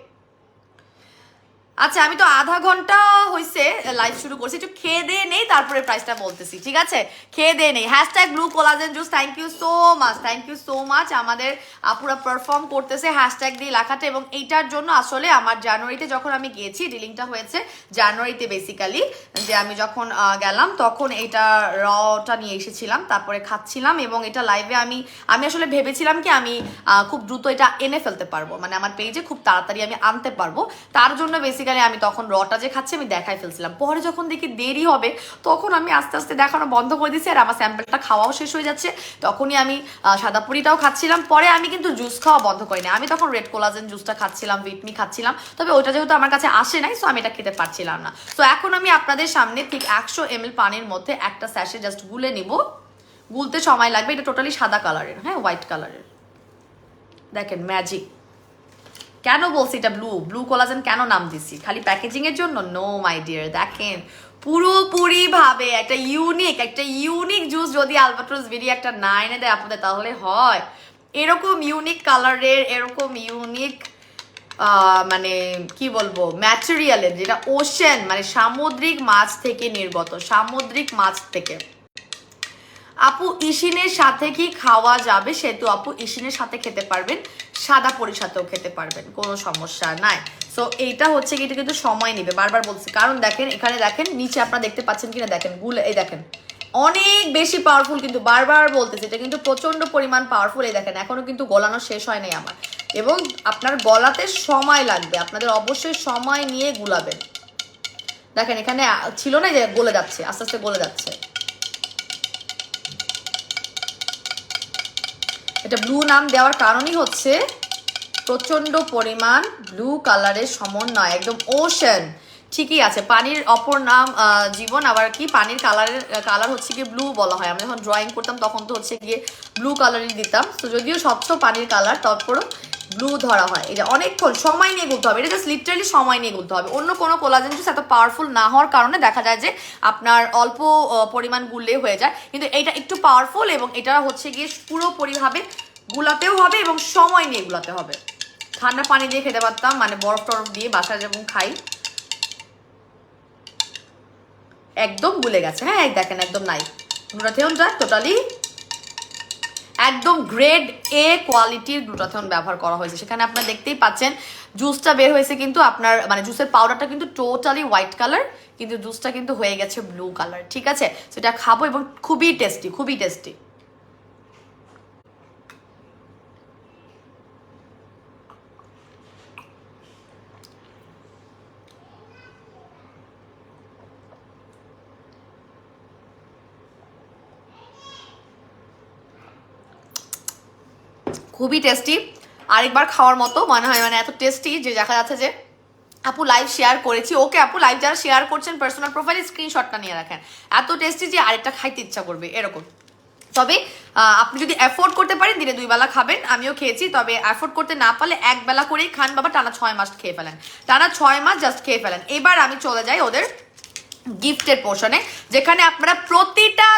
আচ্ছা, আমি তো আধা ঘন্টা হয়েছে লাইভ শুরু করছি, একটু খেয়ে দিয়ে নেই তারপরে প্রাইসটা বলতেছি, ঠিক আছে? খেয়ে দিয়ে নেই। Hashtag blue collagen juice, thank you so much. আমাদের আপুরা পারফর্ম করতেছে হ্যাশট্যাগ দিয়ে লেখাটা, এবং এইটার জন্য আসলে আমার জানুয়ারিতে যখন আমি গিয়েছি, ডিলিংটা হয়েছে জানুয়ারিতে বেসিক্যালি, যে আমি যখন গেলাম তখন এইটা রটা নিয়ে এসেছিলাম, তারপরে খাচ্ছিলাম, এবং এটা লাইভে আমি আসলে ভেবেছিলাম কি আমি খুব দ্রুত এটা এনে ফেলতে পারবো, মানে আমার পেজে খুব তাড়াতাড়ি আমি আনতে পারবো, তার জন্য বেসিক্যালি বেসিক্যালি আমি তখন রটা যে খাচ্ছি আমি দেখাই ফেলছিলাম। পরে যখন দেখি দেরি হবে তখন আমি আস্তে আস্তে দেখানো বন্ধ করে দিচ্ছি, আর আমার স্যাম্পলটা খাওয়াও শেষ হয়ে যাচ্ছে। তখনই আমি সাদা পুরিটাও খাচ্ছিলাম। পরে আমি কিন্তু জুস খাওয়া বন্ধ করিনি, আমি তখন রেড কোলাজেন জুসটা খাচ্ছিলাম, ভিটমি খাচ্ছিলাম, তবে ওইটা যেহেতু আমার কাছে আসে নাই সো আমি এটা খেতে পারছিলাম না। তো এখন আমি আপনাদের সামনে ঠিক 100 ml পানির মধ্যে একটা স্যাশে জাস্ট গুলে নিব। গুলতে সময় লাগবে, এটা টোটালি সাদা কালারের, হ্যাঁ হোয়াইট কালারের। দেখেন ম্যাজিক। কেন বলছি এটা ব্লু কোলাজেন কেন নাম দিছি? খালি প্যাকেজিং এর জন্য? নো মাই ডিয়ার, দেখেন পুরোপুরি ভাবে একটা ইউনিক জুস যদি আলবাট্রস বিডি একটা না এনে দেয় আপনাদের তাহলে হয়? এরকম ইউনিক কালারের, এরকম ইউনিক মানে কি বলবো ম্যাটেরিয়ালের, যেটা ওশেন মানে সামুদ্রিক মাছ থেকে নির্গত, সামুদ্রিক মাছ থেকে। আপু ইশিনের সাথে কি খাওয়া যাবে? সেহেতু আপু ইশিনের সাথে খেতে পারবেন, সাদা পরির সাথেও খেতে পারবেন, কোনো সমস্যা নাই। সো এইটা হচ্ছে কি, এটা কিন্তু সময় নেবে, বারবার বলছি, কারণ দেখেন এখানে দেখেন নিচে আপনারা দেখতে পাচ্ছেন কিনা, দেখেন গুলে, এই দেখেন অনেক বেশি পাওয়ারফুল, কিন্তু বারবার বলতেছে এটা কিন্তু প্রচন্ড পরিমাণ পাওয়ারফুল। এই দেখেন এখনো কিন্তু গলানো শেষ হয় নাই আমার, এবং আপনার গলাতে সময় লাগবে, আপনাদের অবশ্যই সময় নিয়ে গুলাবেন। দেখেন এখানে ছিল না যে গলে যাচ্ছে, আস্তে আস্তে গলে যাচ্ছে। এটা ব্লু নাম দেওয়ার কারণই হচ্ছে প্রচন্ড পরিমাণ ব্লু কালারের সমন্বয়, একদম ওশেন। ঠিকই আছে, পানির অপর নাম জীবন, আবার কি পানির কালার হচ্ছে গিয়ে ব্লু বলা হয়। আমরা যখন ড্রয়িং করতাম তখন তো হচ্ছে গিয়ে ব্লু কালারই দিতাম। তো যদিও স্বচ্ছ পানির কালার তারপরও ব্লু ধরা হয়। এটা অনেকক্ষণ সময় নিয়ে গুলতে হবে, এটা জাস্ট লিটারালি সময় নিয়ে গুলতে হবে। অন্য কোনো কোলাজেন জুস এত পাওয়ারফুল না হওয়ার কারণে দেখা যায় যে আপনার অল্প পরিমাণ গুললে হয়ে যায়, কিন্তু এটা একটু পাওয়ারফুল এবং এটা হচ্ছে গিয়ে পুরোপুরিভাবে গুলাতেও হবে এবং সময় নিয়ে গুলাতে হবে। ঠান্ডা পানি দিয়ে খেতে পারতাম, মানে বরফ টরফ দিয়ে বাসায় যেমন খাই, একদম গুলে গেছে। হ্যাঁ দেখেন একদম নাই, গ্লুটাথিয়নটা টোটালি একদম গ্রেড এ কোয়ালিটির গ্লুটাথিয়ন ব্যবহার করা হয়েছে। সেখানে আপনারা দেখতেই পাচ্ছেন জুসটা বের হয়েছে, কিন্তু আপনার মানে জুসের পাউডারটা কিন্তু টোটালি হোয়াইট কালার, কিন্তু জুসটা কিন্তু হয়ে গেছে ব্লু কালার। ঠিক আছে, সেটা খাবো এবং খুবই টেস্টি, খুবই টেস্টি। খুবই টেস্টি, আরেকবার খাওয়ার মতো মনে হয়, মানে এত টেস্টি যে দেখা যাচ্ছে যে আপু লাইভ শেয়ার করেছি, ওকে আপু লাইভ যারা শেয়ার করছেন পার্সোনাল প্রোফাইলে স্ক্রিনশটটা নিয়ে রাখেন, এত টেস্টি যে আরেকটা খাইতে ইচ্ছা করবে এরকম। তবে আপনি যদি অ্যাফোর্ড করতে পারেন দিনে 2 বেলা খাবেন, আমিও খেয়েছি, তবে অ্যাফোর্ড করতে না পারলে 1 বেলা করেই খান বাবা, টানা 6 মাস খেয়ে ফেলেন, টানা 6 মাস জাস্ট খেয়ে ফেলেন। এবার আমি চলে যাই ওদের গিফটের পোর্শনে, যেখানে আপনারা প্রতিটা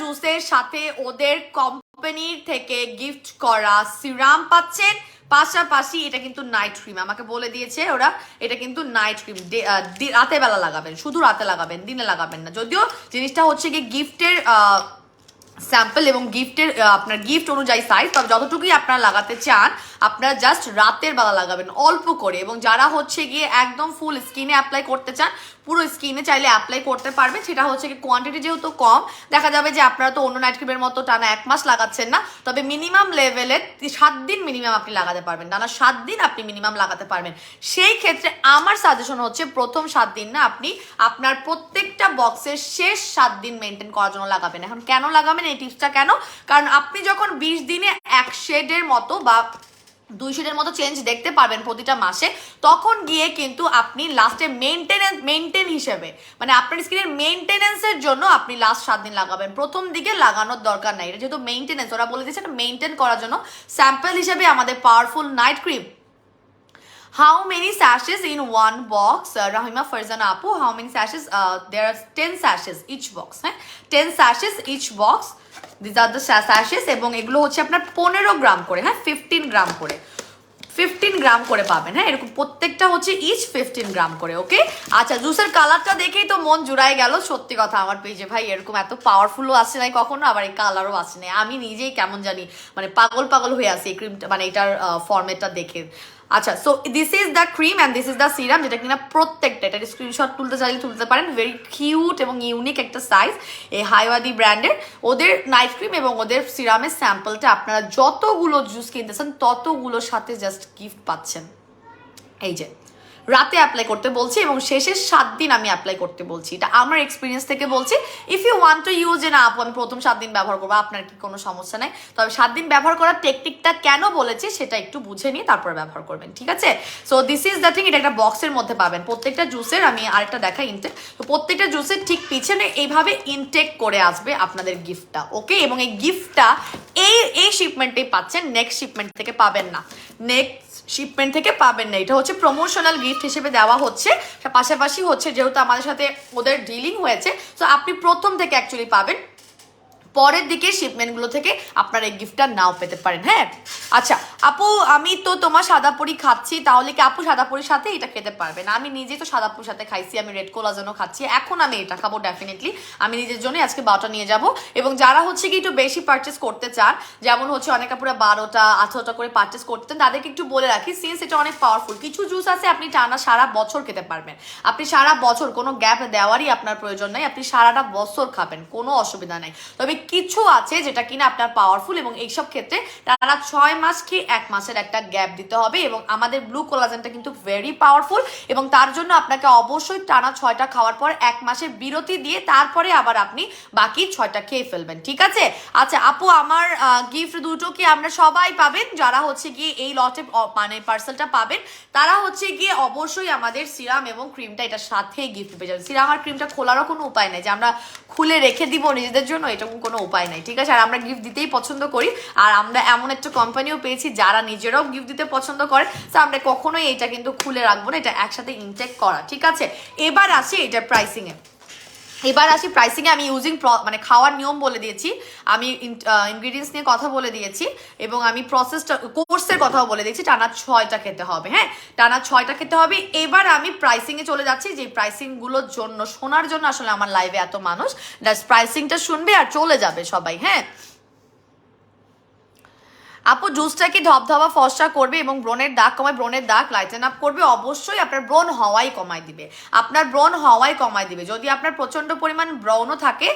জুসের সাথে ওদের কোম্পানির থেকে গিফট করা সিরাম পাচ্ছেন, পাশাপাশি এটা কিন্তু নাইট ক্রিম, আমাকে বলে দিয়েছে ওরা এটা কিন্তু নাইট ক্রিম, রাতে বেলা লাগাবেন, শুধু রাতে লাগাবেন, দিনে লাগাবেন না। যদিও জিনিসটা হচ্ছে গিয়ে গিফটের স্যাম্পল এবং গিফটের আপনার গিফট অনুযায়ী সাইজ, তবে যতটুকুই আপনারা লাগাতে চান আপনারা জাস্ট রাতের বেলা লাগাবেন অল্প করে। এবং যারা হচ্ছে গিয়ে একদম ফুল স্কিনে অ্যাপ্লাই করতে চান, পুরো স্কিনে চাইলে অ্যাপ্লাই করতে পারবেন, সেটা হচ্ছে কি কোয়ান্টিটি যেহেতু কম, দেখা যাবে যে আপনারা তো অন্য নাইট ক্রিমের মতো টানা 1 মাস লাগাচ্ছেন না, তবে মিনিমাম লেভেলে 7 দিন মিনিমাম আপনি লাগাতে পারবেন, টানা 7 দিন আপনি মিনিমাম লাগাতে পারবেন। সেই ক্ষেত্রে আমার সাজেশন হচ্ছে প্রথম 7 দিন না, আপনি আপনার প্রত্যেকটা বক্সের শেষ 7 দিন মেনটেন করার জন্য লাগাবেন। এখন কেন লাগাবেন এই টিপসটা কেন? কারণ আপনি যখন 20 দিনে 1 শেডের মতো বা 2 শেডের মতো চেঞ্জ দেখতে পারবেন প্রতিটা মাসে, তখন গিয়ে কিন্তু আপনি লাস্টে মেনটেন হিসেবে মানে আপনার স্কিনের মেনটেনেন্সের জন্য আপনি লাস্ট 7 দিন লাগাবেন, প্রথম দিকে লাগানোর দরকার নাই। এটা যেহেতু মেনটেনেন্স, ওরা বলে দিয়েছে এটা মেনটেন করার জন্য। স্যাম্পল হিসেবে আমাদের powerful night cream, how many sachets in one box? Rahima Farzana Apu, how many sachets? There are 10 sachets each box, 10 sachets each box. These are the sachets, এবং এগুলো হচ্ছে আপনার 15 গ্রাম করে, 15 গ্রাম করে, 15 গ্রাম করে পাবেন। এরকম প্রত্যেকটা হচ্ছে ইচ 15 গ্রাম করে। ওকে, আচ্ছা জুসের কালারটা দেখেই তো মন জুড়াই গেল, সত্যি কথা আমার পেজে ভাই এরকম এত পাওয়ারফুলও আসছে নাই কখনো, আবার এই কালারও আসছে নাই, আমি নিজেই কেমন জানি মানে পাগল হয়ে আছি এই ক্রিমটা, মানে এটার ফর্মেটটা দেখে। আচ্ছা, so this is the cream and this is the serum, যেটা কিনা প্রত্যেকটা এটার স্ক্রিনশট তুলতে চাইলে তুলতে পারেন। ভেরি কিউট এবং ইউনিক একটা সাইজ, এই হাইওয়াদি ব্র্যান্ডের ওদের নাইট ক্রিম এবং ওদের সিরামের স্যাম্পলটা আপনারা যতগুলো জুস কিনতেছেন ততগুলোর সাথে জাস্ট গিফট পাচ্ছেন। এই যে রাতে অ্যাপ্লাই করতে বলছি এবং শেষের 7 দিন আমি অ্যাপ্লাই করতে বলছি, এটা আমার এক্সপিরিয়েন্স থেকে বলছি। If you want to use না আপু আমি প্রথম 7 দিন ব্যবহার করবো, আপনার কি কোনো সমস্যা নাই, তবে 7 দিন ব্যবহার করার টেকনিকটা কেন বলেছি সেটা একটু বুঝে নিয়ে তারপর ব্যবহার করবেন, ঠিক আছে? So this is the thing, এটা একটা বক্সের মধ্যে পাবেন প্রত্যেকটা জুসের। আমি আরেকটা দেখাই ইনটেক, তো প্রত্যেকটা জুসের ঠিক পিছনে এইভাবে ইনটেক করে আসবে আপনাদের গিফটটা, ওকে? এবং এই গিফটটা এই শিপমেন্টেই পাচ্ছেন, নেক্সট শিপমেন্ট থেকে পাবেন না, নেক্সট শিপমেন্ট থেকে পাবেন না। এটা হচ্ছে প্রমোশনাল গিফট হিসেবে দেওয়া হচ্ছে, পাশাপাশি হচ্ছে যেহেতু আমাদের সাথে ওদের ডিলিং হয়েছে, তো আপনি প্রথম থেকে অ্যাকচুয়ালি পাবেন, পরের দিকে শিপমেন্টগুলো থেকে আপনার এই গিফটটা নাও পেতে পারেন। হ্যাঁ আচ্ছা আপু, আমি তো তোমার সাদাপুরি খাচ্ছি, তাহলে কি আপু সাদাপুরির সাথে এটা খেতে পারবে না? আমি নিজেই তো সাদাপুরির সাথে খাইছি, আমি রেড কোলাজেনও খাচ্ছি, এখন আমি এটা খাবো ডেফিনেটলি। আমি নিজের জন্যই আজকে 12টা নিয়ে যাব। এবং যারা হচ্ছে কি একটু বেশি পারচেস করতে চান, যেমন হচ্ছে অনেক আপুরা 12টা 18টা করে পারচেস করতেন, তাদেরকে একটু বলে রাখি, সিন্স এটা অনেক পাওয়ারফুল, কিছু জুস আছে আপনি টানা সারা বছর খেতে পারবেন, আপনি সারা বছর কোনো গ্যাপ দেওয়ারই আপনার প্রয়োজন নাই, আপনি সারাটা বছর খাবেন, কোনো অসুবিধা নাই। তবে কিছু আছে যেটা কিনা আপনার পাওয়ারফুল, এবং এইসব ক্ষেত্রে তারা 6 মাস কি 1 মাসের একটা গ্যাপ দিতে হবে। এবং আমাদের ব্লু কোলাজেনটা কিন্তু ভেরি পাওয়ারফুল, এবং তার জন্য আপনাকে অবশ্যই টানা 6টা খাওয়ার পর 1 মাসের বিরতি দিয়ে তারপরে আবার আপনি বাকি 6টা খেয়ে ফেলবেন, ঠিক আছে? আচ্ছা আপু, আমার গিফট দুটো কি আমরা সবাই পাবেন? যারা হচ্ছে গিয়ে এই লটে মানে পার্সেলটা পাবেন, তারা হচ্ছে গিয়ে অবশ্যই আমাদের সিরাম এবং ক্রিমটা এটার সাথে গিফট পেয়ে যাবেন। সিরাম আর ক্রিমটা খোলারও কোনো উপায় নেই যে আমরা খুলে রেখে দিব নিজেদের জন্য, এরকম কোনো উপায় নাই, ঠিক আছে? আর আমরা গিফট দিতেই পছন্দ করি, আর আমরা এমন একটা কোম্পানিও পেয়েছি যারা নিজেরাও গিফট দিতে পছন্দ করে, তো আমরা কখনোই এটা কিন্তু খুলে রাখবো না, এটা একসাথে ইনটেক করা, ঠিক আছে? এবার আসি এটার প্রাইসিংয়ে। আমি ইউজিং মানে খাওয়ার নিয়ম বলে দিয়েছি, আমি ইনগ্রিডিয়েন্টস নিয়ে কথা বলে দিয়েছি, এবং আমি প্রসেসটা কোর্সের কথাও বলে দিয়েছি। টানা 6টা খেতে হবে, হ্যাঁ টানা 6টা খেতে হবে। এবার আমি প্রাইসিংয়ে চলে যাচ্ছি, যে প্রাইসিংগুলোর জন্য শোনার জন্য আসলে আমার লাইভে এত মানুষ, জাস্ট প্রাইসিংটা শুনবে আর চলে যাবে সবাই। হ্যাঁ আপু, জুসটা কি ধবধবা ফর্সা করবে এবং ব্রণের দাগ কমায়? ব্রণের দাগ লাইটেন আপ করবে অবশ্যই, আপনার ব্রণ হওয়াই কমায় দিবে, আপনার ব্রণ হওয়াই কমায় দিবে। যদি আপনার প্রচন্ড পরিমাণ ব্রণও থাকে,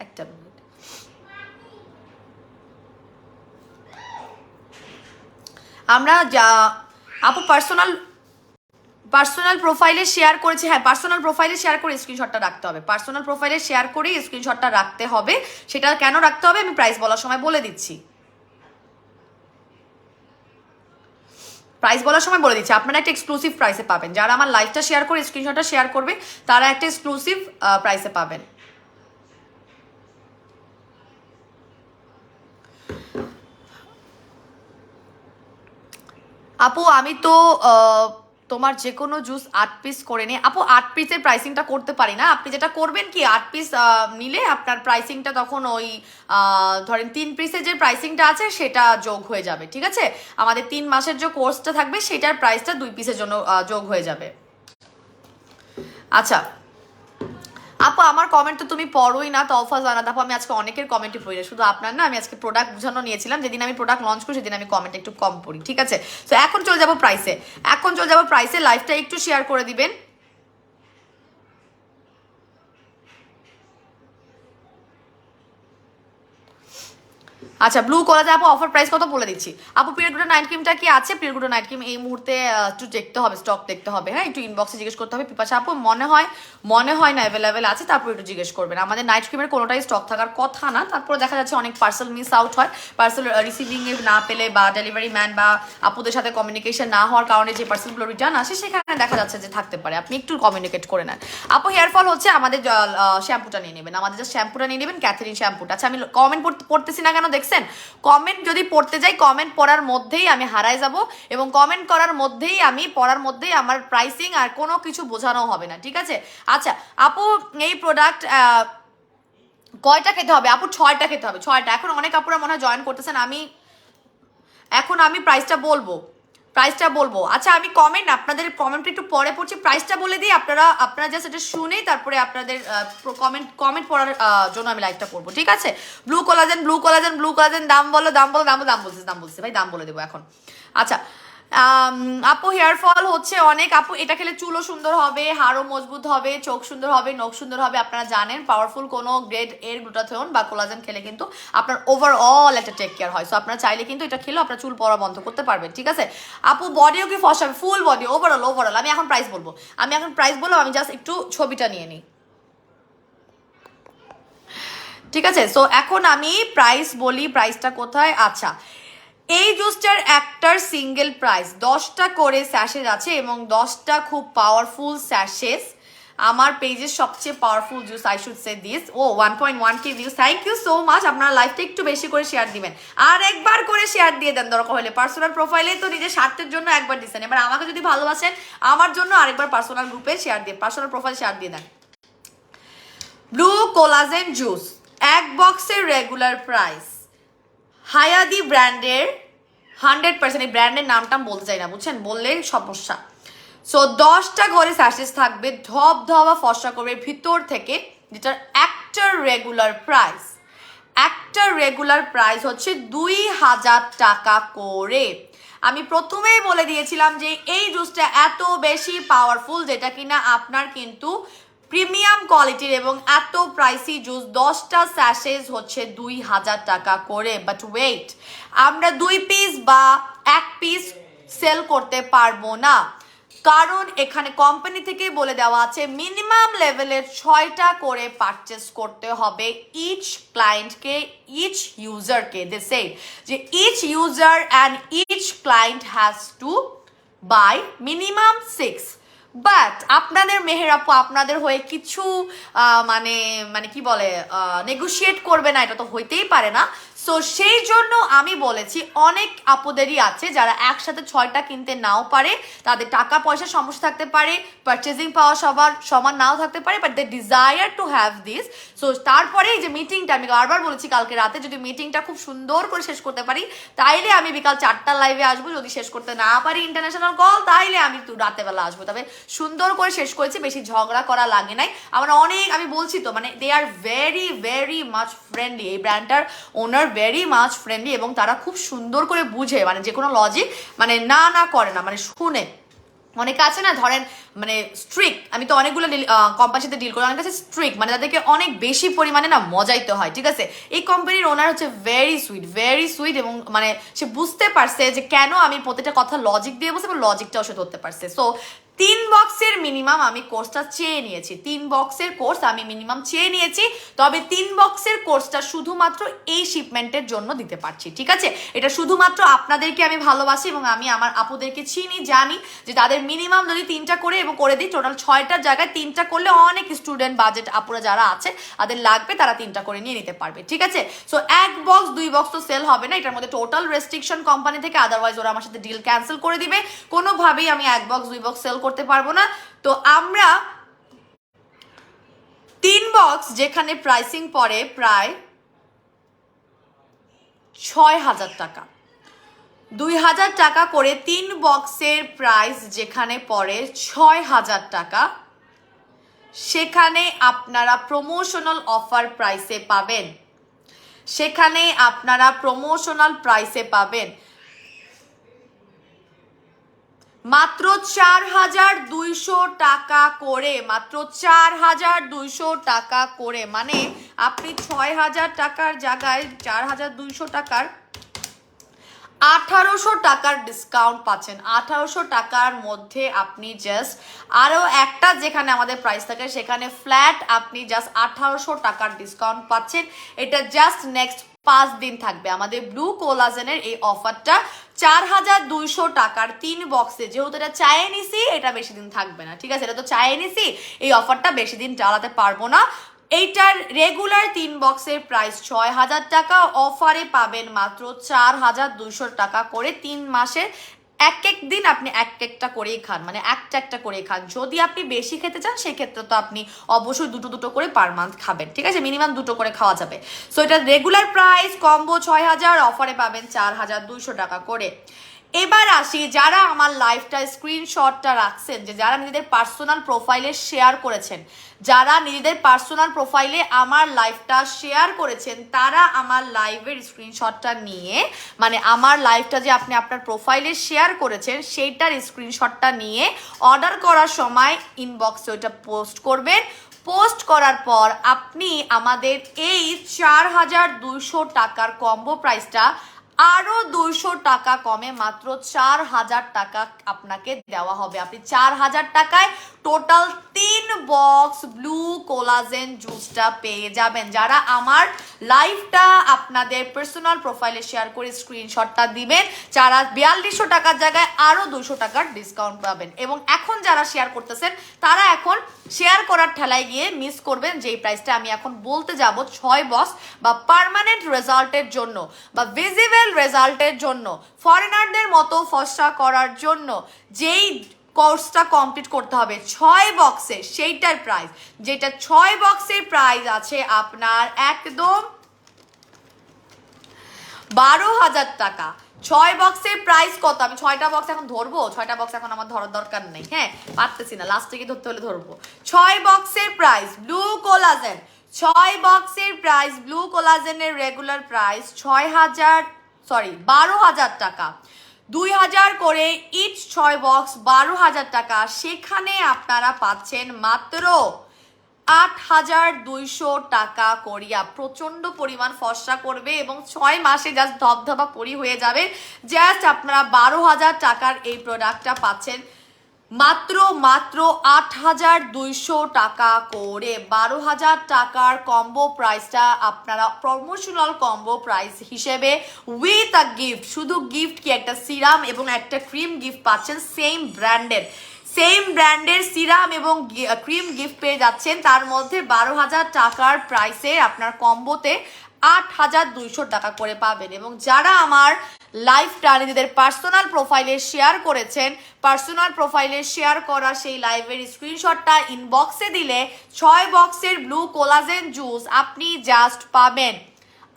একটা মিনিট, আমরা যা আপু পার্সোনাল প্রোফাইলে শেয়ার করেছি, হ্যাঁ পার্সোনাল প্রোফাইলে শেয়ার করে স্ক্রিনশটটা রাখতে হবে, পার্সোনাল প্রোফাইলে শেয়ার করেই স্ক্রিনশটটা রাখতে হবে। সেটা কেন রাখতে হবে আমি প্রাইস বলার সময় বলে দিচ্ছি, আপনারা একটা এক্সক্লুসিভ প্রাইসে পাবেন, যারা আমার লাইভটা শেয়ার করে স্ক্রিনশটটা শেয়ার করবে তারা একটা এক্সক্লুসিভ প্রাইসে পাবেন। আপু আমি তো তোমার যে কোনো জুস 8 পিস করে নিই। আপু 8 পিসের প্রাইসিংটা করতে পারি না, আপনি যেটা করবেন কি 8 পিস নিলে আপনার প্রাইসিংটা তখন ওই ধরেন 3 পিসের যে প্রাইসিংটা আছে সেটা যোগ হয়ে যাবে, ঠিক আছে? আমাদের 3 মাসের যে কোর্সটা থাকবে সেটার প্রাইসটা 2 পিসের জন্য যোগ হয়ে যাবে। আচ্ছা আপু, আমার কমেন্ট তো তুমি পড়োই না, তফা জানাত আপু, আমি আজকে অনেকের কমেন্টই পড়ি না, শুধু আপনার না, আমি আজকে প্রোডাক্ট বুঝানো নিয়েছিলাম, যেদিন আমি প্রোডাক্ট লঞ্চ করি সেদিন আমি কমেন্ট একটু কম পড়ি, ঠিক আছে? তো এখন চলে যাবো প্রাইসে, লাইভটা একটু শেয়ার করে দিবেন। আচ্ছা ব্লু কোলাজেন আপু অফার প্রাইস কত বলে দিচ্ছি। আপু পিরিয়ড নাইট ক্রিমটা কি আছে? পিরিয়ড নাইট ক্রিম এই মুহূর্তে একটু দেখতে হবে, স্টক দেখতে হবে, হ্যাঁ একটু ইনবক্সে জিজ্ঞেস করতে হবে। পিপাসা আপু মনে হয় না অ্যাভেলেবেল আছে, তারপর একটু জিজ্ঞেস করবেন। আমাদের নাইট ক্রিমের কোনোটাই স্টক থাকার কথা না, তারপরে দেখা যাচ্ছে অনেক পার্সেল মিস আউট হয়, পার্সেল রিসিভিংয়ে না পেলে বা ডেলিভারি ম্যান বা আপুদের সাথে কমিউনিকেশন না হওয়ার কারণে যে পার্সেলগুলো রিটার্ন আসে সেখানে দেখা যাচ্ছে যে থাকতে পারে, আপনি একটু কমিউনিকেট করে নেন। আপু হেয়ার ফল হচ্ছে আমাদের শ্যাম্পুটা নিয়ে নেবেন, আমাদের যে শ্যাম্পুটা নিয়ে নেবেন, ক্যাথরিন শ্যাম্পুটা। আচ্ছা আমি কমেন্ট পড়তেছি না কেন দেখছেন? কমেন্ট যদি পড়তে যাই, কমেন্ট পড়ার মধ্যেই আমি হারাই যাব, এবং কমেন্ট করার মধ্যেই আমি পড়ার মধ্যেই আমার প্রাইসিং আর কোনো কিছু বোঝানো হবে না, ঠিক আছে? আচ্ছা আপু, এই প্রোডাক্ট কয়টা খেতে হবে? আপু 6টা খেতে হবে, 6টা। এখন অনেক আপুরা মনে হয় জয়েন করতেছেন, এখন আমি প্রাইসটা বলবো। আচ্ছা আমি আপনাদের কমেন্ট একটু পরে পড়ছি, প্রাইসটা বলে দিই, আপনারা জাস্ট এটা শুনেই তারপরে আপনাদের কমেন্ট পড়ার জন্য আমি লাইভটা করবো, ঠিক আছে? ব্লু কোলাজেন দাম বলছে ভাই, দাম বলে দেবো এখন। আচ্ছা আপু হেয়ার ফল হচ্ছে অনেক, আপু এটা খেলে চুলও সুন্দর হবে, হাড়ও মজবুত হবে, চোখ সুন্দর হবে, নখ সুন্দর হবে। আপনারা জানেন পাওয়ারফুল কোনো গ্রেড এর গ্লুটাথিওন বা কোলাজেন খেলে কিন্তু আপনার ওভারঅল একটা টেক কেয়ার হয়। সো আপনারা চাইলে কিন্তু এটা খেলেও আপনার চুল পড়া বন্ধ করতে পারবেন, ঠিক আছে। আপু বডিও কি ফর্সা হবে? Full body, overall. আমি এখন প্রাইস বলবো, আমি জাস্ট একটু ছবিটা নিয়ে নিই, ঠিক আছে। সো এখন আমি প্রাইস বলি, প্রাইসটা কোথায়? আচ্ছা, এই জুসটার একটার সিঙ্গেল প্রাইস 10টা করে স্যাশেজ আছে এবং 10টা খুব পাওয়ারফুল স্যাশেজ। আমার পেজের সবচেয়ে powerful juice, I should say this. ও 1.1K views, thank you so much. আপনারা লাইভটা একটু বেশি করে শেয়ার দিবেন, আর একবার করে শেয়ার দিয়ে দেন দরকার হলে। পার্সোনাল প্রোফাইলে তো নিজের স্বার্থের জন্য একবার দিচ্ছেন, এবার আমাকে যদি ভালোবাসেন আমার জন্য আরেকবার পার্সোনাল গ্রুপে শেয়ার দিয়ে, পার্সোনাল প্রোফাইল শেয়ার দিয়ে দেন। ব্লু কোলাজেন জুস এক বক্সের রেগুলার প্রাইস হায়াদি ব্র্যান্ডের 100%, এই ব্র্যান্ডের নামটা বলতে চাই না, বুঝছেন, বললে সমস্যা। সো 10টা করে স্যাশেস থাকবে, ধপ ধবা ফর্সা করবে ভিতর থেকে, যেটার একটার রেগুলার প্রাইস হচ্ছে 2000 টাকা করে। আমি প্রথমেই বলে দিয়েছিলাম যে এই জুসটা এত বেশি পাওয়ারফুল যেটা কিনা আপনার কিন্তু প্রিমিয়াম কোয়ালিটির এবং এত প্রাইসি জুস। 10টা স্যাশেজ হচ্ছে 2000 টাকা করে। বাট ওয়েট, আমরা 2 পিস বা 1 পিস সেল করতে পারবো না, কারণ এখানে কোম্পানি থেকে বলে দেওয়া আছে মিনিমাম লেভেলের 6টা করে পারচেস করতে হবে ইচ ক্লায়েন্টকে, ইচ ইউজারকে। দে সে যে each user and each client has to buy minimum 6। But আপনাদের মেহের আপু আপনাদের হয়ে কিছু মানে মানে কি বলে নেগোশিয়েট করবে না, এটা তো হইতেই পারে না। সো সেই জন্য আমি বলেছি অনেক আপুদেরই আছে যারা একসাথে 6টা কিনতে নাও পারে, তাদের টাকা পয়সার সমস্যা থাকতে পারে, পারচেজিং পাওয়া সবার সমান নাও থাকতে পারে, but they desire to have this. So তারপরে এই যে মিটিংটা, আমি বারবার বলেছি কালকে রাতে যদি মিটিংটা খুব সুন্দর করে শেষ করতে পারি তাইলে আমি বিকাল 4টার লাইভে আসবো। যদি শেষ করতে না পারি ইন্টারন্যাশনাল কল, তাইলে আমি রাতেবেলা আসবো। তবে সুন্দর করে শেষ করেছি, বেশি ঝগড়া করা লাগে নাই। আমরা অনেক, আমি বলছি তো, মানে they are very very much friendly, এই ব্র্যান্ডটার ওনার ভেরি মাচ ফ্রেন্ডলি, এবং তারা খুব সুন্দর করে বুঝে, মানে যে কোনো লজিক মানে না করে না, মানে শুনে। অনেকে আছে না, ধরেন মানে স্ট্রিক্ট, আমি তো অনেকগুলো কোম্পানির সাথে ডিল করি, অনেক কাছে স্ট্রিক্ট, মানে তাদেরকে অনেক বেশি পরিমাণে না মজাইতে হয়, ঠিক আছে। এই কোম্পানির ওনার হচ্ছে ভেরি সুইট, এবং মানে সে বুঝতে পারছে যে কেন আমি প্রতিটা কথা লজিক দিয়ে বলছি এবং লজিকটাও সে ধরতে পারছে। সো 3 বক্সের মিনিমাম আমি কোর্সটা চেয়ে নিয়েছি, 3 বক্সের কোর্স আমি মিনিমাম চেয়ে নিয়েছি। তবে 3 বক্সের কোর্সটা শুধুমাত্র এই শিপমেন্টের জন্য দিতে পারছি, ঠিক আছে। এটা শুধুমাত্র আপনাদেরকে আমি ভালোবাসি এবং আমি আমার আপুদেরকে চিনি, জানি যে তাদের মিনিমাম যদি 3টা করে এবং করে দিই, টোটাল 6টার জায়গায় 3টা করলে অনেক স্টুডেন্ট বাজেট আপুরা যারা আছে তাদের লাগবে, তারা 3টা করে নিয়ে নিতে পারবে, ঠিক আছে। সো 1 বক্স 2 বক্স তো সেল হবে না, এটার মধ্যে টোটাল রেস্ট্রিকশন কোম্পানি থেকে, আদারওয়াইজ ওরা আমার সাথে ডিল ক্যান্সেল করে দিবে। কোনোভাবেই আমি 1 বক্স 2 বক্স সেল করতে পারবো না। তো আমরা 3 বক্স যেখানে প্রাইসিং পড়ে প্রায় 6000 টাকা, 2000 টাকা করে 3 বক্সের প্রাইস যেখানে পড়ে 6000 টাকা, সেখানে আপনারা প্রমোশনাল অফার প্রাইসে পাবেন, মাত্র 4200 টাকা করে, মাত্র 4200 টাকা করে। মানে আপনি 6000 টাকার জায়গায় 4200 টাকার 1800 টাকার ডিসকাউন্ট পাচ্ছেন। 1800 টাকার মধ্যে আপনি জাস্ট আরও একটা যেখানে আমাদের প্রাইস থাকে সেখানে ফ্ল্যাট আপনি জাস্ট 1800 টাকার ডিসকাউন্ট পাচ্ছেন। এটা জাস্ট নেক্সট 5 দিন থাকবে আমাদের ব্লু কোলাজেনের এই অফারটা। 4200 টাকার 3 বক্সে, যেহেতু এটা চায়ে নিছি, এটা বেশি দিন থাকবে না, ঠিক আছে। এটা তো চায়ে নিছি, এই অফারটা বেশি দিন চালাতে পারবো না। এইটার রেগুলার 3 বক্সের প্রাইস 6000 টাকা, অফারে পাবেন মাত্র 4200 টাকা করে। 3 মাসের এক দিন আপনি একটা করেই খান, মানে একটা করেই খান। যদি আপনি বেশি খেতে চান সেক্ষেত্রে তো আপনি অবশ্যই দুটো করে পার মান্থ খাবেন, ঠিক আছে, মিনিমাম 2টো করে খাওয়া যাবে। সো এটা রেগুলার প্রাইস, কম্বো 6000, অফারে পাবেন 4200 টাকা করে। এবার আসি যারা আমার লাইফটা স্ক্রিনশটটা রাখছেন, যে যারা নিজেদের পার্সোনাল প্রোফাইলে শেয়ার করেছেন, যারা নিজেদের পার্সোনাল প্রোফাইলে আমার লাইফটা শেয়ার করেছেন, তারা আমার লাইভের স্ক্রিনশটটা নিয়ে, মানে আমার লাইফটা যে আপনি আপনার প্রোফাইলে শেয়ার করেছেন সেইটার স্ক্রিনশটটা নিয়ে অর্ডার করার সময় ইনবক্সে ওইটা পোস্ট করবেন। পোস্ট করার পর আপনি আমাদের এই 4200 টাকার কম্বো প্রাইসটা আরো 200 টাকা কমে মাত্র 4000 টাকা আপনাকে দেওয়া হবে। আপনি 4000 টাকায় টোটাল 3 বক্স ব্লু কোলাজেন জুসটা পেয়ে যাবেন। যারা আমার লাইভটা আপনাদের পার্সোনাল প্রোফাইলে শেয়ার করে স্ক্রিনশটটা দিবেন, যারা 4200 টাকার জায়গায় আরো 200 টাকার ডিসকাউন্ট পাবেন। এবং এখন যারা শেয়ার করতেছেন তারা এখন শেয়ার করার ঠেলায় গিয়ে মিস করবেন যেই প্রাইসটা আমি এখন বলতে যাব। 6 বক্স বা পার্মানেন্ট রেজাল্টের জন্য বা ভিজিবল রেজাল্টের জন্য, ফরেনারদের মতো ফর্সা করার জন্য যেই কোর্সটা কমপ্লিট করতে হবে 6 বক্সের, সেইটার প্রাইস, যেটা 6 বক্সের প্রাইস আছে আপনার একদম 12,000 টাকা। 6 বক্সের প্রাইস কত? আমি 6টা বক্স এখন ধরবো? 6টা বক্স এখন আমার ধরার দরকার নেই, হ্যাঁ, পারতেছি না, লাস্টে গিয়ে ধরতে হলে ধরবো। 6 বক্সের প্রাইস ব্লু কোলাজেন, 6 বক্সের প্রাইস ব্লু কোলাজেনের রেগুলার প্রাইস 12,000 টাকা, 2000 করে ইচ 6 বক্স 12,000 টাকা। সেখানে আপনারা পাচ্ছেন মাত্র 8,200 টাকা করিয়া। প্রচন্ড পরিমাণ ফর্সা করবে এবং 6 মাসে জাস্ট ধবধবা পরি হয়ে যাবে। জাস্ট আপনারা 12,000 টাকার এই প্রোডাক্টটা পাচ্ছেন মাত্র 8,200 টাকা করে। 12,000 টাকার কম্বো প্রাইসটা আপনারা প্রমোশনাল কম্বো প্রাইস হিসেবে উইথ আ গিফট, শুধু গিফট কি, একটা সিরাম এবং একটা ক্রিম গিফট পাচ্ছেন। সেম ব্র্যান্ডের সিরাম এবং ক্রিম গিফট পেয়ে যাচ্ছেন। তার মধ্যে 12,000 টাকার প্রাইসে আপনার কম্বোতে 8,200 টাকা করে পাবেন। এবং যারা আমার লাইভটা নিজেদের পার্সোনাল প্রোফাইলে শেয়ার করেছেন, পার্সোনাল প্রোফাইলে শেয়ার করা সেই লাইভের স্ক্রিনশটটা ইনবক্সে দিলে 6 বক্সের ব্লু কোলাজেন জুস আপনি জাস্ট পাবেন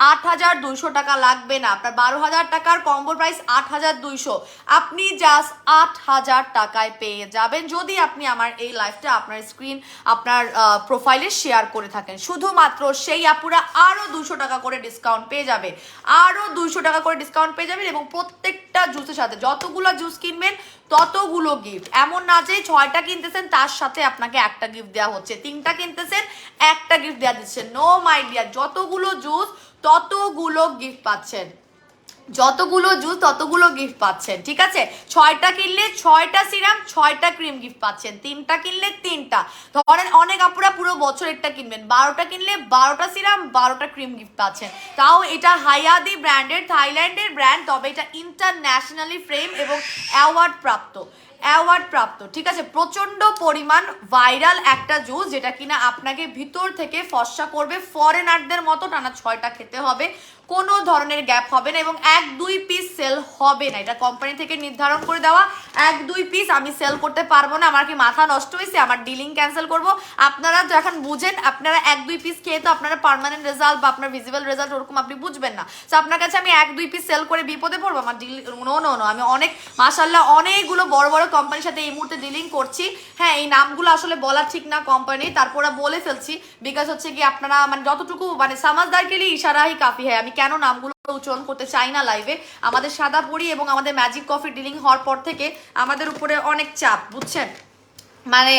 8,200 টাকা, লাগবে না আপনার 12,000 টাকার কম্বো প্রাইস 8,200, আপনি জাস্ট 8,000 টাকায় পেয়ে যাবেন যদি আপনি আমার এই লাইভটা আপনার প্রোফাইলে শেয়ার করে থাকেন। শুধুমাত্র সেই আপুরা আরো 200 টাকা করে ডিসকাউন্ট পেয়ে যাবে, আরো 200 টাকা করে ডিসকাউন্ট পেয়ে যাবেন। এবং প্রত্যেকটা জুসের সাথে যতগুলো জুস কিনবেন ততগুলো গিফট, এমন না যে 6টা কিনতেছেন তার সাথে আপনাকে একটা গিফট দেওয়া হচ্ছে, 3টা কিনতেছেন একটা গিফট দেওয়া দিচ্ছে। নো মাই ডিয়ার, যতগুলো জুস ততগুলো গিফট পাচ্ছেন, যতগুলো জুস ততগুলো গিফট পাচ্ছেন, ঠিক আছে? 6টা কিনলে 6টা সিরাম 6টা ক্রিম গিফট পাচ্ছেন, 3টা কিনলে 3টা। ধরেন অনেক আপুরা পুরো বছর একটা কিনবেন, 12টা কিনলে 12টা সিরাম 12টা ক্রিম গিফট পাচ্ছেন। তাও এটা হায়াদি ব্র্যান্ডের, থাইল্যান্ডের ব্র্যান্ড, তবে এটা ইন্টারন্যাশনালি ফ্রেম এবং অ্যাওয়ার্ড প্রাপ্ত, ঠিক আছে? প্রচন্ড পরিমাণ ভাইরাল একটা জুস, যেটা কিনা আপনাকে ভিতর থেকে ফর্সা করবে। ফরেনারদের মতো টানা 6টা খেতে হবে, কোনো ধরনের গ্যাপ হবে না এবং 1-2 পিস সেল হবে না। এটা কোম্পানি থেকে নির্ধারণ করে দেওয়া, 1-2 পিস আমি সেল করতে পারবো না। আমার কি মাথা নষ্ট হয়েছে? আমার ডিলিং ক্যান্সেল করব? আপনারা যখন বুঝেন, আপনারা 1-2 পিস খেয়ে তো আপনারা পার্মানেন্ট রেজাল্ট বা আপনার ভিজিবল রেজাল্ট ওরকম আপনি বুঝবেন না। তো আপনার কাছে আমি 1-2 পিস সেল করে বিপদে পড়বো? আমার নো, আমি অনেক মাশাআল্লাহ অনেকগুলো বড় বড় কোম্পানির সাথে এই মুহূর্তে ডিলিং করছি। হ্যাঁ, এই নামগুলো আসলে বলা ঠিক না কোম্পানি, তারপরে বলে ফেলছি বিকজ হচ্ছে কি আপনারা মানে যতটুকু মানে সামাজদার কে লিয়ে ইশারা হি কাফি হয়। আমি কেন নামগুলো উচ্চারণ করতে চাই না লাইভে। আমাদের সাদা পরি এবং আমাদের ম্যাজিক কফি ডিলিং হওয়ার পর থেকে আমাদের উপরে অনেক চাপ, বুঝছেন, মানে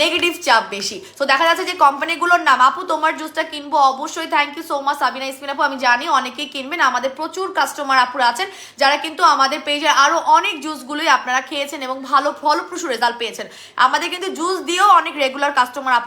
নেগেটিভ চাপ বেশি। তো দেখা যাচ্ছে যে কোম্পানিগুলোর নাম, আপু তোমার জুসটা কিনবো অবশ্যই, thank you so much Sabina Ismin আপু, আমি জানি অনেকেই কিনবেন। আমাদের প্রচুর কাস্টমার আপুরা আছেন যারা কিন্তু আমাদের পেজে আরো অনেক জুসগুলোই আপনারা খেয়েছেন এবং ভালো ফলপ্রসূ রেজাল্ট পেয়েছেন। আমাদের কিন্তু জুস দিয়েও অনেক রেগুলার কাস্টমার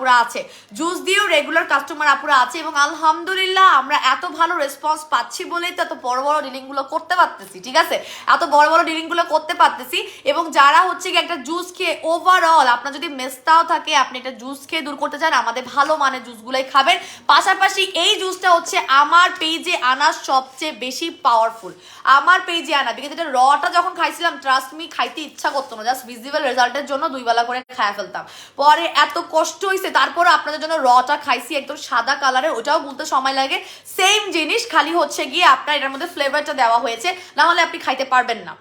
আপুরা আছে, এবং আলহামদুলিল্লাহ আমরা এত ভালো রেসপন্স পাচ্ছি বলেই তো এত বড় বড় ডিলিংগুলো করতে পারতেছি, ঠিক আছে? এত বড় বড় ডিলিংগুলো করতে পারতেছি। এবং যারা হচ্ছে কি একটা জুস খেয়ে ওভারঅল আপনার যদি মেস্তাও থাকে, আপনি এটা জুস খেয়ে দূর করতে চান, আমাদের ভালো মানের জুসগুলাই খাবেন। পাশাপাশি এই জুসটা হচ্ছে আমার পেজে আনা সবচেয়ে বেশি পাওয়ারফুল, আমার পেজে আনা, বিকজ এটা রটা যখন খাইছিলাম ট্রাস্ট মি খাইতে ইচ্ছা করতো না, জাস্ট ভিজিবল রেজাল্টের জন্য 2 বেলা করে খায় ফেলতাম। পরে এত কষ্ট হয়েছে, তারপরে আপনাদের জন্য রটা খাইছি একদম সাদা কালারের, ওটাও বলতে সময় লাগে। সেম জিনিস, খালি হচ্ছে গিয়ে আপনার এটার মধ্যে ফ্লেভারটা দেওয়া হয়েছে, না হলে আপনি খাইতে পারবেন না।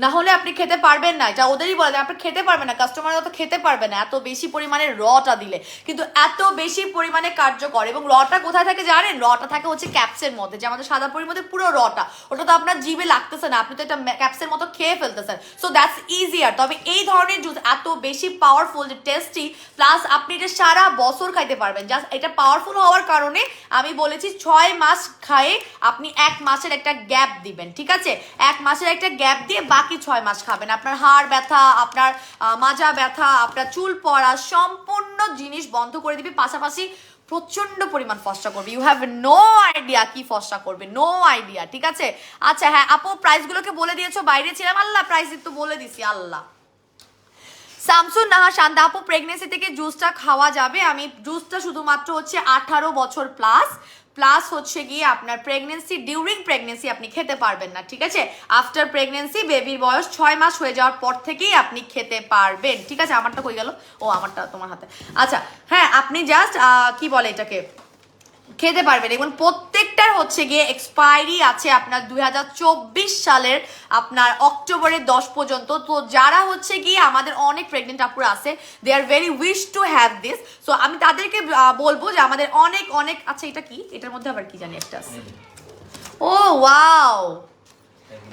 না হলে আপনি খেতে পারবেন না, এটা ওদেরই বলে দেয়, আপনি খেতে পারবেন না, কাস্টমাররা তো খেতে পারবে না এত বেশি পরিমাণে রটা দিলে। কিন্তু এত বেশি পরিমাণে কার্যকর। এবং রটা কোথায় থাকে জানেন? রটা থাকে হচ্ছে ক্যাপসের মধ্যে, যে আমাদের সাদা পরির মধ্যে পুরো রটা, ওটা তো আপনার জিভে লাগতেছে না, আপনি তো এটা ক্যাপসের মতো খেয়ে ফেলতেছেন। So that's easier. তবে এই ধরনের জুস এত বেশি পাওয়ারফুল, যে টেস্টি, প্লাস আপনি এটা সারা বছর খাইতে পারবেন। জাস্ট এটা পাওয়ারফুল হওয়ার কারণে আমি বলেছি 6 মাস খায়ে আপনি 1 মাসের একটা গ্যাপ দিবেন, ঠিক আছে? 1 মাসের একটা গ্যাপ দিয়ে বাকি 6 মাস খাবেন। আপনার হাড় ব্যথা, আপনার মাজা ব্যথা, আপনার চুল পড়া, সম্পূর্ণ জিনিস বন্ধ করে দিবে। পাশাপাশি প্রচন্ড পরিমাণ ফর্সা করবে। ইউ হ্যাভ নো আইডিয়া কি ফর্সা করবে, নো আইডিয়া, ঠিক আছে? আচ্ছা হ্যাঁ আপু, প্রাইসগুলোকে বলে দিয়েছো? বাইরে ছিলাম, আল্লাহ প্রাইস একটু বলে দিছি, আল্লাহ। শামসুন নাহা শান্তা আপু, প্রেগনেন্সি থেকে জুসটা খাওয়া যাবে? আমি জুসটা শুধুমাত্র হচ্ছে 18 বছর প্লাস প্লাস হচ্ছে গিয়ে আপনার প্রেগনেন্সি, ডিউরিং প্রেগনেন্সি আপনি খেতে পারবেন না, ঠিক আছে? আফটার প্রেগনেন্সি, বেবির বয়স 6 মাস হয়ে যাওয়ার পর থেকেই আপনি খেতে পারবেন, ঠিক আছে? আমারটা কই গেল? ও আমারটা তোমার হাতে। আচ্ছা হ্যাঁ, আপনি জাস্ট কি বলে এটাকে, খেতে পারবেন। এবং প্রত্যেকটার হচ্ছে গিয়ে এক্সপায়ারি আছে আপনার 2024 সালের আপনার অক্টোবরের 10 পর্যন্ত। তো যারা হচ্ছে গিয়ে আমাদের অনেক প্রেগনেন্ট আপুরা আছে, they are very wish to have this. So আমি তাদেরকে বলবো যে আমাদের অনেক অনেক, আচ্ছা এটা কি, এটার মধ্যে আবার কি জানি একটা আছে। ও ওয়াও,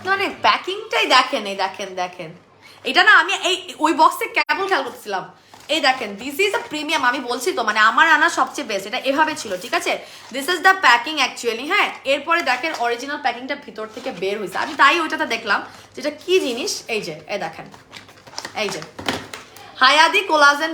মানে প্যাকিংটাই দেখেন, এই দেখেন দেখেন, এটা না আমি এই ওই বক্সে কেবল খেয়াল করতেছিলাম। এই দেখেন, দিস ইজ আ প্রিমিয়াম, আমি বলছি তো, মানে আমার আনা সবচেয়ে বেস্ট। এটা এভাবে ছিল, ঠিক আছে? This is the packing actually. হ্যাঁ, এরপরে দেখেন অরিজিনাল প্যাকিংটা ভিতর থেকে বের হয়েছে। আমি তাই ওইটাতে দেখলাম যেটা কি জিনিস। এই যে এই দেখেন, এই যে হায়াদি collagen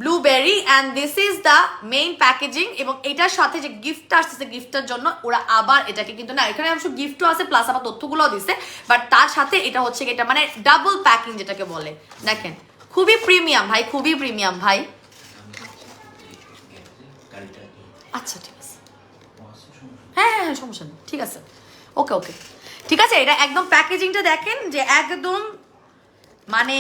blueberry, and this is the main packaging. এবং এটার সাথে যে গিফটটা আসতেছে, গিফটের জন্য ওরা আবার এটাকে কিন্তু না, এখানে অবশ্য গিফটও আছে প্লাস আবার তথ্যগুলোও দিছে, বাট তার সাথে এটা হচ্ছে এটা মানে ডাবল প্যাকিং যেটাকে বলে। দেখেন খুবই প্রিমিয়াম ভাই, খুবই প্রিমিয়াম ভাই। আচ্ছা ঠিক আছে, হ্যাঁ হ্যাঁ হ্যাঁ সমস্যা নেই, ঠিক আছে, ওকে ওকে ঠিক আছে। এটা একদম প্যাকেজিংটা দেখেন, যে একদম মানে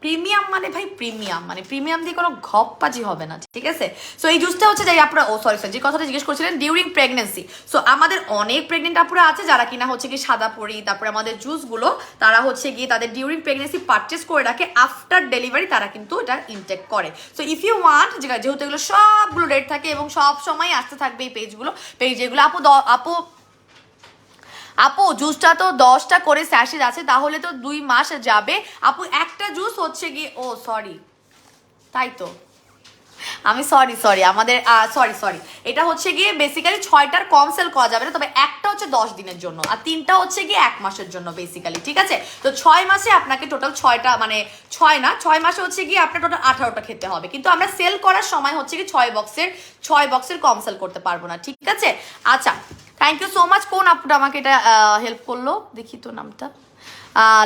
প্রিমিয়াম, মানে ভাই প্রিমিয়াম, মানে প্রিমিয়াম দিয়ে কোনো ঘপপাজি হবে না, ঠিক আছে? সো এই জুসটা হচ্ছে যে আপনারা, ও সরি যে কথাটা জিজ্ঞেস করছিলেন ডিউরিং প্রেগনেন্সি। সো আমাদের অনেক প্রেগনেন্ট আপুরা আছে যারা কিনা হচ্ছে কি সাদা পরি, তারপরে আমাদের জুসগুলো তারা হচ্ছে গিয়ে তাদের ডিউরিং প্রেগনেন্সি পারচেস করে রাখে, আফটার ডেলিভারি তারা কিন্তু এটা ইনটেক করে। সো ইফ ইউ ওয়ান্ট, যেহেতু এগুলো সবগুলো রেট থাকে এবং সব সময় আসতে থাকবে এই পেজ এগুলো। আপু জুসটা তো 10টা করে স্যাশেট আছে, তাহলে তো 2 মাস যাবে আপু। একটা জুস হচ্ছে গিয়ে, ও সরি, তাই তো আমি সরি আমাদের সরি এটা হচ্ছে গিয়ে বেসিক্যালি 6টার কম সেল করা যাবে না, তবে একটা হচ্ছে 10 দিনের জন্য আর 3টা হচ্ছে গিয়ে 1 মাসের জন্য বেসিক্যালি, ঠিক আছে? তো 6 মাসে আপনাকে টোটাল 6টা, মানে 6 মাসে হচ্ছে গিয়ে আপনার টোটাল 18টা খেতে হবে। কিন্তু আমরা সেল করার সময় হচ্ছে কি 6 বক্সের কম সেল করতে পারবো না, ঠিক আছে? আচ্ছা থ্যাংক ইউ সো মাচ। কোন আপুটা আমাকে এটা হেল্প করলো, দেখি তো নামটা,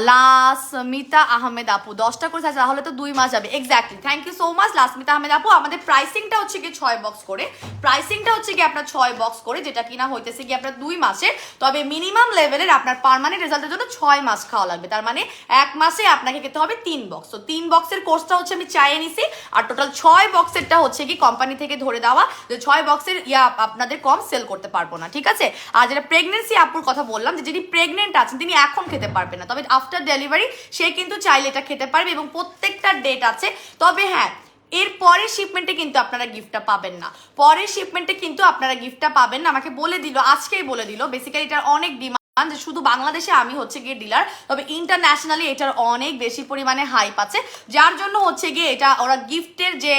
লাসমিতা আহমেদ আপু 10টা করে আছে, তাহলে তো 2 মাস যাবে। Exactly, thank you so much Lasmita Ahmed আপু। আমাদের প্রাইসিংটা হচ্ছে কি 6 বক্স করে, প্রাইসিংটা হচ্ছে কি আপনার 6 বক্স করে, যেটা কিনা হইতেছে কি আপনার 2 মাসের। তবে মিনিমাম লেভেলের আপনার পার্মানেন্ট রেজাল্টের জন্য 6 মাস খাওয়া লাগবে, তার মানে 1 মাসে আপনাকে খেতে হবে 3 বক্স। তো 3 বক্সের কোর্সটা হচ্ছে আমি চাইয়ে নিছি, আর টোটাল 6 বক্সেরটা হচ্ছে কি কোম্পানি থেকে ধরে দেওয়া, যে 6 বক্সের আপনাদের কম সেল করতে পারবো না, ঠিক আছে? আর যেটা প্রেগনেন্সি আপুর কথা বললাম, যে যিনি প্রেগনেন্ট আছেন তিনি এখন খেতে পারবেন না, তবে আফটার ডেলিভারি সে কিন্তু চাইলে এটা খেতে পারবে, এবং প্রত্যেকটা ডেট আছে। তবে হ্যাঁ, এর পরের শিপমেন্টে কিন্তু আপনারা গিফটটা পাবেন না, পরের শিপমেন্টে কিন্তু আপনারা গিফটটা পাবেন না। আমাকে বলে দিল, আজকেই বলে দিল, বেসিক্যালি এটার অনেক ডিমান্ড, যে শুধু বাংলাদেশে আমি হচ্ছে গিয়ে ডিলার, তবে ইন্টারন্যাশনালি এটার অনেক বেশি পরিমাণে হাইপ আছে, যার জন্য হচ্ছে গিয়ে এটা ওরা গিফটের যে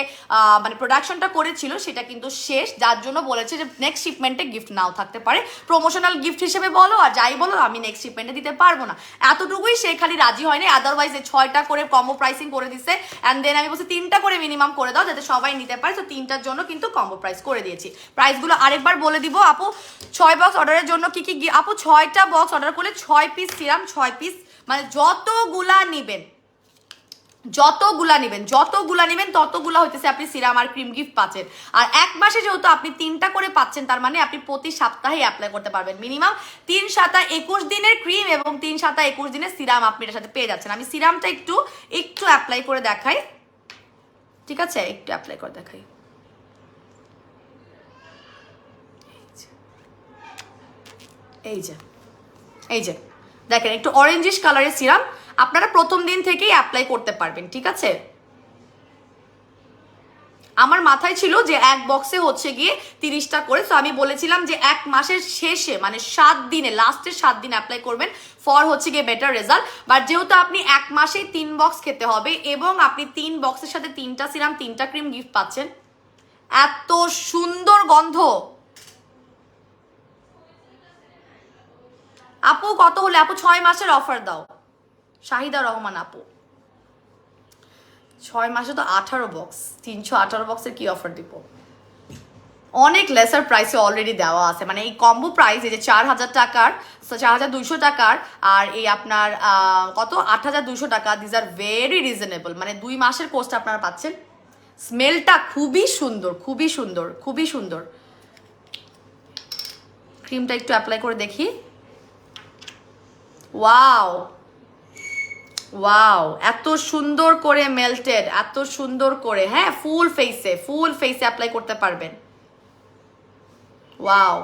মানে প্রোডাকশনটা করেছিল সেটা কিন্তু শেষ, যার জন্য বলেছে যে নেক্সট শিপমেন্টে গিফট নাও থাকতে পারে, প্রমোশনাল গিফট হিসেবে বলো আর যাই বলো, আমি নেক্সট শিপমেন্টে দিতে পারবো না। এতটুকুই সে খালি রাজি হয়নি, আদারওয়াইজ 6টা করে কম্বো প্রাইসিং করে দিছে, অ্যান্ড দেন আমি বলছি 3টা করে মিনিমাম করে দাও যাতে সবাই নিতে পারে। তো 3টার জন্য কিন্তু কম্বো প্রাইস করে দিয়েছি। প্রাইসগুলো আরেকবার বলে দিব আপু। 6 বক্স অর্ডারের জন্য কি আপু, 6টা বক্স অর্ডার করলে 6 পিস সিরাম, 6 পিস মানে যতগুলা নেবেন ততগুলা হইতেছে আপনি সিরাম আর ক্রিম গিফট পাচ্ছেন। আর 1 মাসে যেহেতু আপনি 3টা করে পাচ্ছেন, তার মানে আপনি প্রতি সপ্তাহে অ্যাপ্লাই করতে পারবেন। মিনিমাম 3 7 21 দিনের ক্রিম এবং 3 7 21 দিনের সিরাম আপনি এটার সাথে পেয়ে যাচ্ছেন। আমি সিরামটা একটু অ্যাপ্লাই করে দেখাই, ঠিক আছে? একটু অ্যাপ্লাই করে দেখাই, এই যে দেখেন একটু অরেঞ্জিশ কালারের সিরাম, আপনারা প্রথম দিন থেকেই অ্যাপ্লাই করতে পারবেন, ঠিক আছে। আমার মাথায় ছিল যে এক বক্সে হচ্ছে গিয়ে 30টা করে, তো আমি বলেছিলাম যে এক মাসের শেষে মানে 7 দিনে, লাস্টের 7 দিন অ্যাপ্লাই করবেন ফর হচ্ছে গিয়ে বেটার রেজাল্ট। বাট যেহেতু আপনি এক মাসেই 3 বক্স খেতে হবে এবং আপনি 3 বক্সের সাথে 3টা সিরাম 3টা ক্রিম গিফট পাচ্ছেন, এত সুন্দর গন্ধ। আপু কত হলে? আপু 6 মাসের অফার দাও, শাহিদা রহমান আপু। 6 মাসে তো 18 বক্স, 318 বক্সের কি অফার দিব? অনেক লেসার প্রাইসে অলরেডি দেওয়া আছে, মানে এই কম্বো প্রাইস, এই যে 4000 টাকার, 4200 টাকার, আর এই আপনার কত 8200 টাকা, দিজ আর ভেরি রিজনেবল। মানে 2 মাসের কোর্সটা আপনারা পাচ্ছেন। স্মেলটা খুবই সুন্দর, খুবই সুন্দর, খুবই সুন্দর। ক্রিমটা একটু অ্যাপ্লাই করে দেখি। ওয়াও ওয়াও, এত সুন্দর করে মেল্টেড, এত সুন্দর করে, হ্যাঁ ফুল ফেসে অ্যাপ্লাই করতে পারবেন। ওয়াও,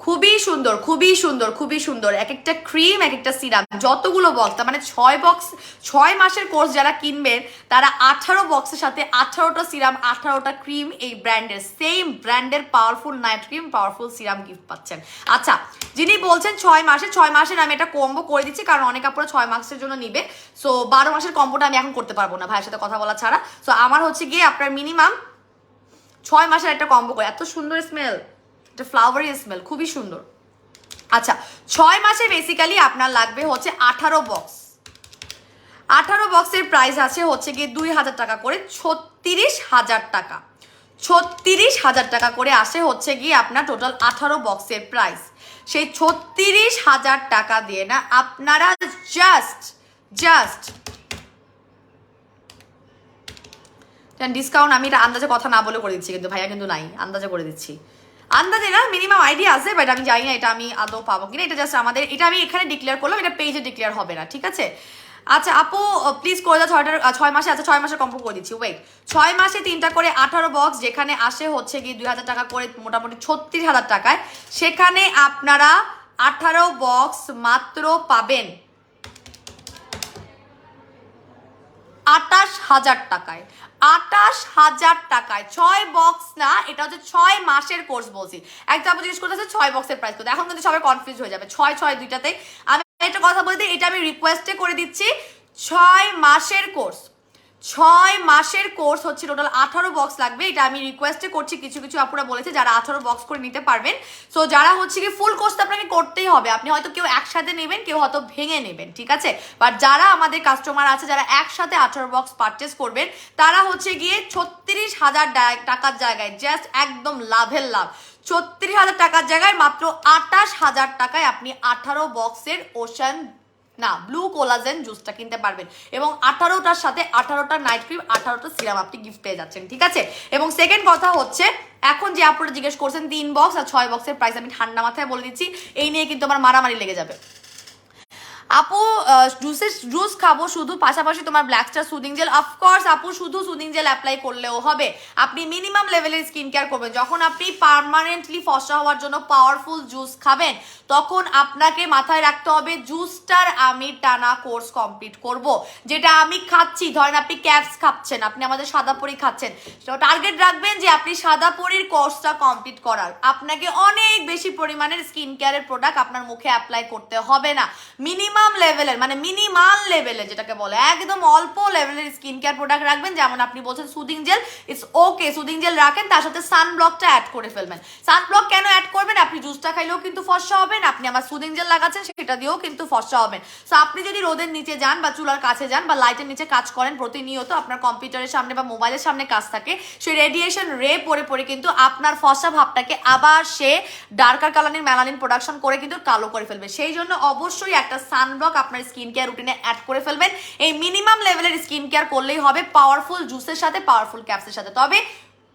খুবই সুন্দর, খুবই সুন্দর, খুবই সুন্দর। এক একটা ক্রিম, এক একটা সিরাম, যতগুলো বক্স, তার মানে 6 বক্স, 6 মাসের কোর্স যারা কিনবেন তারা 18 বক্সের সাথে 18টা সিরাম, 18টা ক্রিম, এই ব্র্যান্ডের, সেম ব্র্যান্ডের powerful night cream, powerful serum gift পাচ্ছেন। আচ্ছা, যিনি বলছেন 6 মাসের আমি এটা কম্বো করে দিচ্ছি, কারণ অনেক আপনারা 6 মাসের জন্য নিবে। সো 12 মাসের কম্বোটা আমি এখন করতে পারবো না ভাইয়ের সাথে কথা বলা ছাড়া। সো আমার হচ্ছে গিয়ে আপনার মিনিমাম 6 মাসের একটা কম্বো করে। এত সুন্দর স্মেল, এটা ফ্লাওয়ারি স্মেল, খুবই সুন্দর। আচ্ছা, 6 মাসে বেসিক্যালি আপনার লাগবে হচ্ছে 18 বক্স। 18 বক্সের প্রাইস আছে হচ্ছে গিয়ে 2000 টাকা করে, 36,000 টাকা, 36,000 টাকা করে আসে হচ্ছে গিয়ে আপনার টোটাল 18 বক্সের প্রাইস। সেই 36,000 টাকা দিয়ে না আপনারা জাস্ট ডিসকাউন্ট, আমি এটা আন্দাজে কথা না বলে করে দিচ্ছি, কিন্তু ভাইয়া কিন্তু নাই, আন্দাজে করে দিচ্ছি। আন্দাজে না, মিনিমাম আইডিয়া আছে, বাট আমি জানি না এটা আমি আদৌ পাবো কিনা। এটা জাস্ট আমাদের, এটা আমি এখানে ডিক্লেয়ার করলাম, এটা পেজে ডিক্লেয়ার হবে না, ঠিক আছে। আচ্ছা আপু প্লিজ করে দাও 6 মাসে। আচ্ছা 6 মাসের কম্বো করে দিচ্ছি, ওয়েট। 6 মাসে 3টা করে 18 বক্স, যেখানে আসে হচ্ছে গিয়ে 2000 টাকা করে, মোটামুটি 36,000 টাকায়। সেখানে আপনারা 18 বক্স মাত্র পাবেন 28,000 টাকায়। 28,000 টাকায় 6 বক্স না, এটা হচ্ছে 6 মাসের কোর্স বলছি। একটা আপু জিজ্ঞেস করতেছে 6 বক্সের প্রাইস কত, এখন কিন্তু সবাই কনফিউজ হয়ে যাবে। 6 দুইটাতে আমি একটা কথা বলতে, এটা আমি রিকোয়েস্টে করে দিচ্ছি। 6 মাসের কোর্স, 6 মাসের কোর্স হচ্ছে টোটাল 18 বক্স লাগবে। এটা আমি রিকোয়েস্টে করছি, কিছু কিছু আপুরা বলেছে যারা 18 বক্স করে নিতে পারবেন। সো যারা হচ্ছে কি ফুল কোর্সটা আপনাকে করতেই হবে, আপনি হয়তো কেউ একসাথে নেবেন, কেউ হয়তো ভেঙে নেবেন, ঠিক আছে। বাট যারা আমাদের কাস্টমার আছে যারা একসাথে 18 বক্স পারচেস করবেন, তারা হচ্ছে গিয়ে 36,000 টাকার জায়গায় জাস্ট একদম লাভের লাভ, 36,000 টাকার জায়গায় মাত্র 28,000 টাকায় আপনি 18 বক্সের ওশান না ব্লু কোলাজেন জুসটা কিনতে পারবেন, এবং 18টার সাথে 18টা নাইট ক্রিম, 18টা সিরাম আপনি গিফট পেয়ে যাচ্ছেন, ঠিক আছে। এবং সেকেন্ড কথা হচ্ছে, এখন যে আপনারা জিজ্ঞেস করছেন 3 বক্স আর 6 বক্সের প্রাইস, আমি ঠান্ডা মাথায় বলে দিচ্ছি, এই নিয়ে কিন্তু আমার মারামারি লেগে যাবে। আপু জুস খাবো শুধু, পাশাপাশি তোমার black star soothing jail. Of course আপু, শুধু সুদিং জেল অ্যাপ্লাই করলেও হবে, আপনি মিনিমাম লেভেলের স্কিন কেয়ার করবেন। যখন আপনি পার্মানেন্টলি ফর্সা হওয়ার জন্য পাওয়ারফুল জুস খাবেন, তখন আপনাকে মাথায় রাখতে হবে জুসটার আমি টানা কোর্স কমপ্লিট করব। যেটা আমি খাচ্ছি, ধরেন আপনি ক্যাপস খাচ্ছেন, আপনি আমাদের সাদাপরি খাচ্ছেন, টার্গেট রাখবেন যে আপনি সাদাপরির কোর্সটা কমপ্লিট করার। আপনাকে অনেক বেশি পরিমাণের স্কিন কেয়ারের প্রোডাক্ট আপনার মুখে অ্যাপ্লাই করতে হবে না। মিনিমাম লেভেলের, মানে মিনিমাল লেভেলের যেটাকে বলে, একদম অল্প লেভেলের স্কিন কেয়ার প্রোডাক্ট রাখবেন। যেমন আপনি বলছেন soothing jail, it's okay, soothing jail রাখেন, তার সাথে সানব্লকটা অ্যাড করে ফেলবেন। সানব্লক কেন অ্যাড করবেন? আপনি জুসটা খাইলেও কিন্তু ফর্সা হবেন, আপনি আমার সুদিং জেল লাগাচ্ছেন সেটা দিয়েও কিন্তু ফর্সা হবেন। সো আপনি যদি রোদের নিচে যান বা চুলার কাছে যান বা লাইটের নিচে কাজ করেন প্রতিনিয়ত, আপনার কম্পিউটারের সামনে বা মোবাইলের সামনে কাজ থাকে, সেই রেডিয়েশন রে পড়ে কিন্তু আপনার ফর্সা ভাবটাকে আবার সে ডার্কার কালারের মেলানিন প্রোডাকশন করে কিন্তু কালো করে ফেলবে। সেই জন্য অবশ্যই একটা সানব্লক আপনার স্কিন কেয়ার রুটিনে অ্যাড করে ফেলবেন। এই মিনিমাম লেভেলের স্কিন কেয়ার করলেই হবে, পাওয়ারফুল জুসের সাথে, পাওয়ারফুল ক্যাপসের সাথে। তবে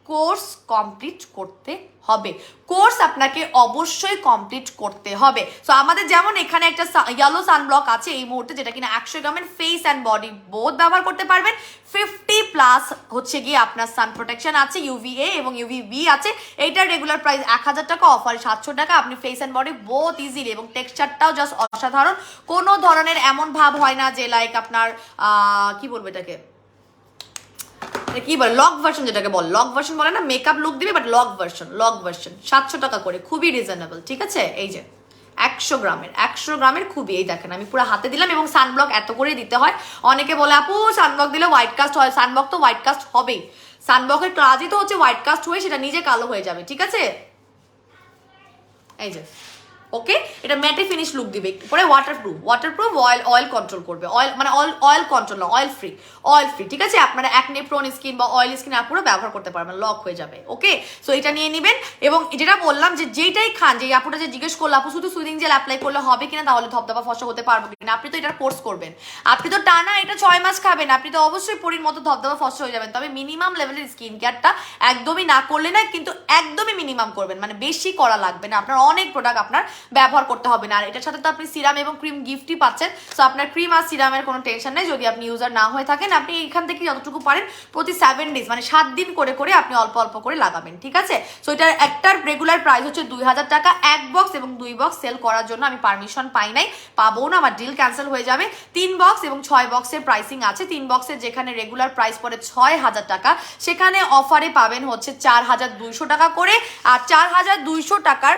কোর্স কমপ্লিট করতে হবে। কোর্স আপনাকে অবশ্যই কমপ্লিট করতে হবে। সো আমাদের যেমন এখানে একটা ইয়েলো সানব্লক আছে এই মুহূর্তে, যেটা কিনা 100 গ্রামের ফেস অ্যান্ড বডি বোথ ব্যবহার করতে পারবেন। 50+ হচ্ছে গিয়ে আপনার সান প্রোটেকশন আছে, UVA এবং UVB আছে। এইটার রেগুলার প্রাইস 1000 টাকা, অফারে 700 টাকা। আপনি face and body both easily, এবং টেক্সচারটাও জাস্ট অসাধারণ। কোনো ধরনের এমন ভাব হয় না যে লাইক আপনার কি বলবো এটাকে, কি বলে লক ভার্সন, যেটাকে বল লক ভার্সন বলে না, মেকআপ লুক দিবে বাট লক ভার্সন 700 টাকা করে, খুবই রিজনেবল। ঠিক আছে, এই যে 100 গ্রামের খুবই, এই দেখেন আমি পুরো হাতে দিলাম। এবং সানব্লক এত করে দিতে হয়। অনেকে বলে আপু সানব্লক দিলে হোয়াইট কাস্ট হয়, সানব্লক তো হোয়াইট কাস্ট হবেই। সানব্লকের কাজই তো হচ্ছে হোয়াইট কাস্ট হয়ে সেটা নিজে কালো হয়ে যাবে। ঠিক আছে, এই যে ওকে, এটা ম্যাটে ফিনিশ লুক দিবে, পরে ওয়াটারপ্রুফ অয়েল কন্ট্রোল করবে, অয়েল মানে অয়েল কন্ট্রোল না, অয়েল ফ্রি। ঠিক আছে, আপনারা একনে প্রোন স্কিন বা অয়েল স্কিন আপুরা ব্যবহার করতে পারবেন, লক হয়ে যাবে। ওকে, সো এটা নিয়ে নেবেন। এবং যেটা বললাম যে যেটাই খান, যে আপুটা যে জিজ্ঞেস করলো আপু শুধু সুইদিং জেল অ্যাপ্লাই করলে হবে কিনা, তাহলে ধবধবা ফসা হতে পারবো কিনা, আপনি তো এটার কোর্স করবেন, আপনি তো টানা এটা 6 মাস খাবেন, আপনি তো অবশ্যই পরির মতো ধবধবা ফসা হয়ে যাবেন। তবে মিনিমাম লেভেলের স্কিন কেয়ারটা একদমই না করলে না, কিন্তু একদমই মিনিমাম করবেন, মানে বেশি করা লাগবে না। আপনার অনেক প্রোডাক্ট আপনার ব্যবহার করতে হবে না। আর এটার সাথে তো আপনি সিরাম এবং ক্রিম গিফটই পাচ্ছেন। সো আপনার ক্রিম আর সিরামের কোনো টেনশন নেই। যদি আপনি ইউজার না হয়ে থাকেন, আপনি এখান থেকে যতটুকু পারেন প্রতি 7 ডেজ মানে 7 দিন করে করে আপনি অল্প অল্প করে লাগাবেন। ঠিক আছে, সো এটার একটার রেগুলার প্রাইস হচ্ছে 2000 টাকা। 1 বক্স এবং 2 বক্স সেল করার জন্য আমি পারমিশন পাই নাই, পাবো না, আমার ডিল ক্যান্সেল হয়ে যাবে। 3 বক্স এবং 6 বক্সের প্রাইসিং আছে। 3 বক্সের যেখানে রেগুলার প্রাইস পড়ে 6000 টাকা, সেখানে অফারে পাবেন হচ্ছে 4200 টাকা করে। আর 4200 টাকার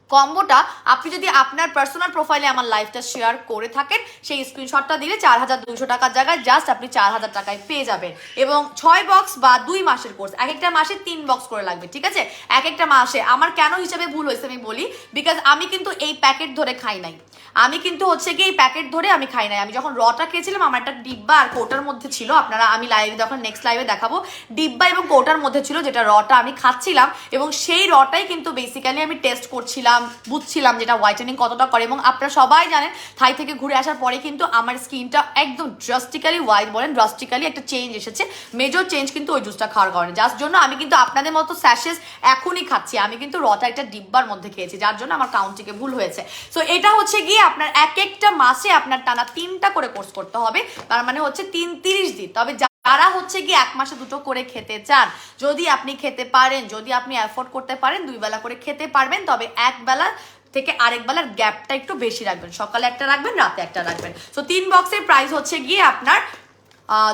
কম্বোটা আপনি যদি আপনার পার্সোনাল প্রোফাইলে আমার লাইফটা শেয়ার করে থাকেন, সেই স্ক্রিনশটটা দিলে 4200 টাকার জায়গায় জাস্ট আপনি 4000 টাকায় পেয়ে যাবেন। এবং 6 বক্স বা 2 মাসের কোর্স, এক একটা মাসে 3 বক্স করে লাগবে। ঠিক আছে, এক একটা মাসে আমার কেন হিসাবে ভুল হয়েছে আমি বলি, বিকজ আমি কিন্তু এই প্যাকেট ধরে খাই নাই, আমি কিন্তু হচ্ছে কি এই প্যাকেট ধরে আমি খাই নাই। আমি যখন রটা খেয়েছিলাম আমার একটা ডিব্বা আর কোটার মধ্যে ছিল, আপনারা আমি লাইভে যখন নেক্সট লাইভে দেখাবো, ডিব্বা এবং কোটার মধ্যে ছিল যেটা রটা আমি খাচ্ছিলাম। এবং সেই রটাই কিন্তু বেসিক্যালি আমি টেস্ট করছিলাম, বুঝছিলাম যেটা হোয়াইটেনিং কতটা করে। এবং আপনারা সবাই জানেন থাই থেকে ঘুরে আসার পরে কিন্তু আমার স্কিনটা একদম ড্রাস্টিক্যালি হোয়াইট বলেন, ড্রাস্টিক্যালি একটা চেঞ্জ এসেছে, মেজর চেঞ্জ কিন্তু ওই জুসটা খাওয়ার কারণে। যার জন্য আমি কিন্তু আপনাদের মতো স্যাশেস এখনই খাচ্ছি, আমি কিন্তু রটা একটা ডিব্বার মধ্যে খেয়েছি, যার জন্য আমার কাউন্টিকে ভুল হয়েছে। সো এটা হচ্ছে গিয়ে আপনার এক একটা মাসে আপনার টানা 3টা করে কোর্স করতে হবে, তার মানে হচ্ছে 30 দিন। তবে যারা হচ্ছে গিয়ে 1 মাসে 2টো করে খেতে চান, যদি আপনি খেতে পারেন, যদি আপনি অ্যাফোর্ড করতে পারেন, 2 বেলা করে খেতে পারবেন, তবে এক বেলা থেকে আরেক বেলার গ্যাপটা একটু বেশি রাখবেন, সকালে একটা রাখবেন, রাতে একটা রাখবেন। সো 3 বক্সের প্রাইস হচ্ছে গিয়ে আপনার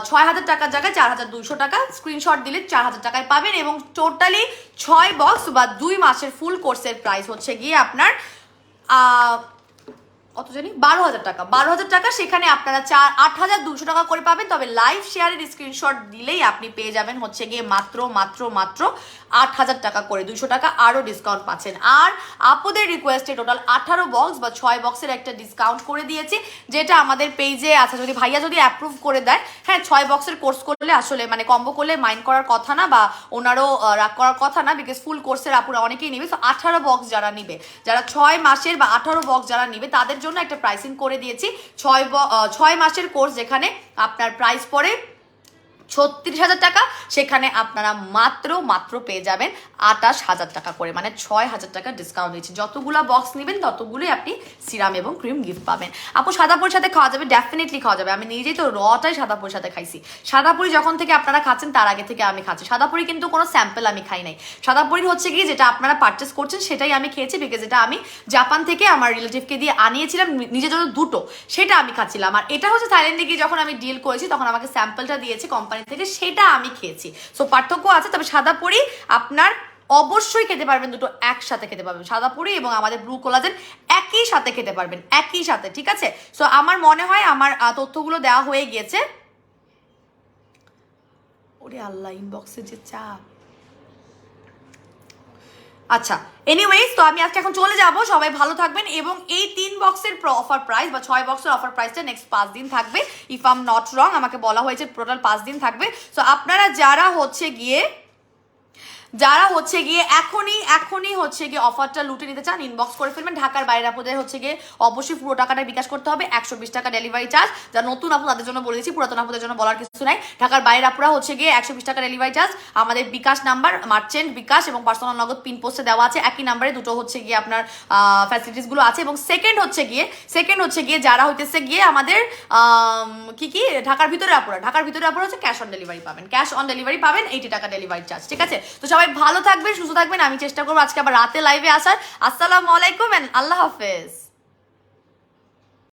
6000 টাকার জায়গায় 4200 টাকা, স্ক্রিনশট দিলে 4000 টাকায় পাবেন। এবং টোটালি 6 বক্স বা 2 মাসের ফুল কোর্সের প্রাইস হচ্ছে গিয়ে আপনার কত জানি 12000 টাকা। 12000 টাকা, সেখানে আপনারা 8200 টাকা করে পাবেন। তবে লাইভ শেয়ারের স্ক্রিনশট দিলেই আপনি পেয়ে যাবেন হচ্ছে গিয়ে মাত্র 8000 টাকা করে, 200 টাকা আরও ডিসকাউন্ট পাচ্ছেন। আর আপনাদের রিকোয়েস্টে টোটাল 18 বক্স বা 6 বক্সের একটা ডিসকাউন্ট করে দিয়েছি, যেটা আমাদের পেজে আছে। যদি ভাইয়া যদি অ্যাপ্রুভ করে দেয়, হ্যাঁ 6 বক্সের কোর্স করলে আসলে মানে কম্বো করলে মাইন্ড করার কথা না, বা ওনারও রাগ করার কথা না, বিকজ ফুল কোর্সের আপুরা অনেকেই নিবে। সো 18 বক্স যারা নিবে, যারা 6 মাসের বা 18 বক্স যারা নিবে, তাদের জন্য একটা প্রাইসিং করে দিয়েছি। 6 মাসের কোর্স যেখানে আপনার প্রাইস পড়ে 36,000 টাকা, সেখানে আপনারা মাত্র পেয়ে যাবেন 28,000 টাকা করে, মানে 6,000 টাকা ডিসকাউন্ট দিচ্ছি। যতগুলো বক্স নেবেন ততগুলোই আপনি সিরাম এবং ক্রিম গিফট পাবেন। আপু সাদাপুরির সাথে খাওয়া যাবে? ডেফিনেটলি খাওয়া যাবে। আমি নিজেই তো রটাই সাদাপুরির সাথে খাইছি। সাদাপুরি যখন থেকে আপনারা খাচ্ছেন তার আগে থেকে আমি খাচ্ছি। সাদাপুরি কিন্তু কোনো স্যাম্পল আমি খাই নাই। সাদাপুরি হচ্ছে কি যেটা আপনারা পারচেস করছেন সেটাই আমি খেয়েছি, বিকজ এটা আমি জাপান থেকে আমার রিলেটিভকে দিয়ে আনিয়েছিলাম নিজের জন্য 2টো, সেটা আমি খাচ্ছিলাম। আর এটা হচ্ছে থাইল্যান্ডে গিয়ে যখন আমি ডিল করেছি তখন আমাকে স্যাম্পলটা দিয়েছি কোম্পানি থেকে, সেটা আমি খেয়েছি। সো পার্থক্য আছে। তবে সাদাপুরি আপনার অবশ্যই খেতে পারবেন, দুটো একসাথে খেতে পারবেন, সাদাপুরি এবং আমাদের ব্লু কোলাজেন একই সাথে খেতে পারবেন, একই সাথে। ঠিক আছে, সো আমার মনে হয় আমার তথ্যগুলো দেওয়া হয়ে গিয়েছে। ওরে আল্লাহ, ইনবক্সে যে চাপ। আচ্ছা, এনিওয়েজ, তো আমি আজকে এখন চলে যাব। সবাই ভালো থাকবেন। এবং এই 3 বক্সের অফার প্রাইস বা 6 বক্সের অফার প্রাইসটা নেক্সট 5 দিন থাকবে, if I am not wrong. আমাকে বলা হয়েছে টোটাল 5 দিন থাকবে। সো আপনারা যারা হচ্ছে গিয়ে যারা হচ্ছে গিয়ে এখনই হচ্ছে গিয়ে অফারটা লুটে নিতে চান ইনবক্স করে ফেলবেন। ঢাকার বাইরে আপনাদের হচ্ছে গিয়ে অবশ্যই পুরো টাকাটা বিকাশ করতে হবে, 120 টাকা ডেলিভারি চার্জ। যারা নতুন আপু তাদের জন্য বলে দিচ্ছি, পুরাতন আপুদের জন্য বলার কিছু নাই। ঢাকার বাইরে আপুরা হচ্ছে গিয়ে 120 টাকা ডেলিভারি চার্জ। আমাদের বিকাশ নাম্বার মার্চেন্ট বিকাশ এবং পার্সোনাল নগদ পিন পোস্টে দেওয়া আছে, একই নাম্বারে দুটো হচ্ছে গিয়ে আপনার ফ্যাসিলিটিসগুলো আছে। এবং সেকেন্ড হচ্ছে গিয়ে যারা হইতেছে গিয়ে আমাদের কি ঢাকার ভিতরে আপুরা হচ্ছে ক্যাশ অন ডেলিভারি পাবেন 80 টাকা ডেলিভারি চার্জ, ঠিক আছে? তো সবাই ভালো থাকবেন, সুস্থ থাকবেন। আমি চেষ্টা করবো আজকে আবার রাতে লাইভে আসার। আসসালামু আলাইকুম এন্ড আল্লাহ হাফেজ।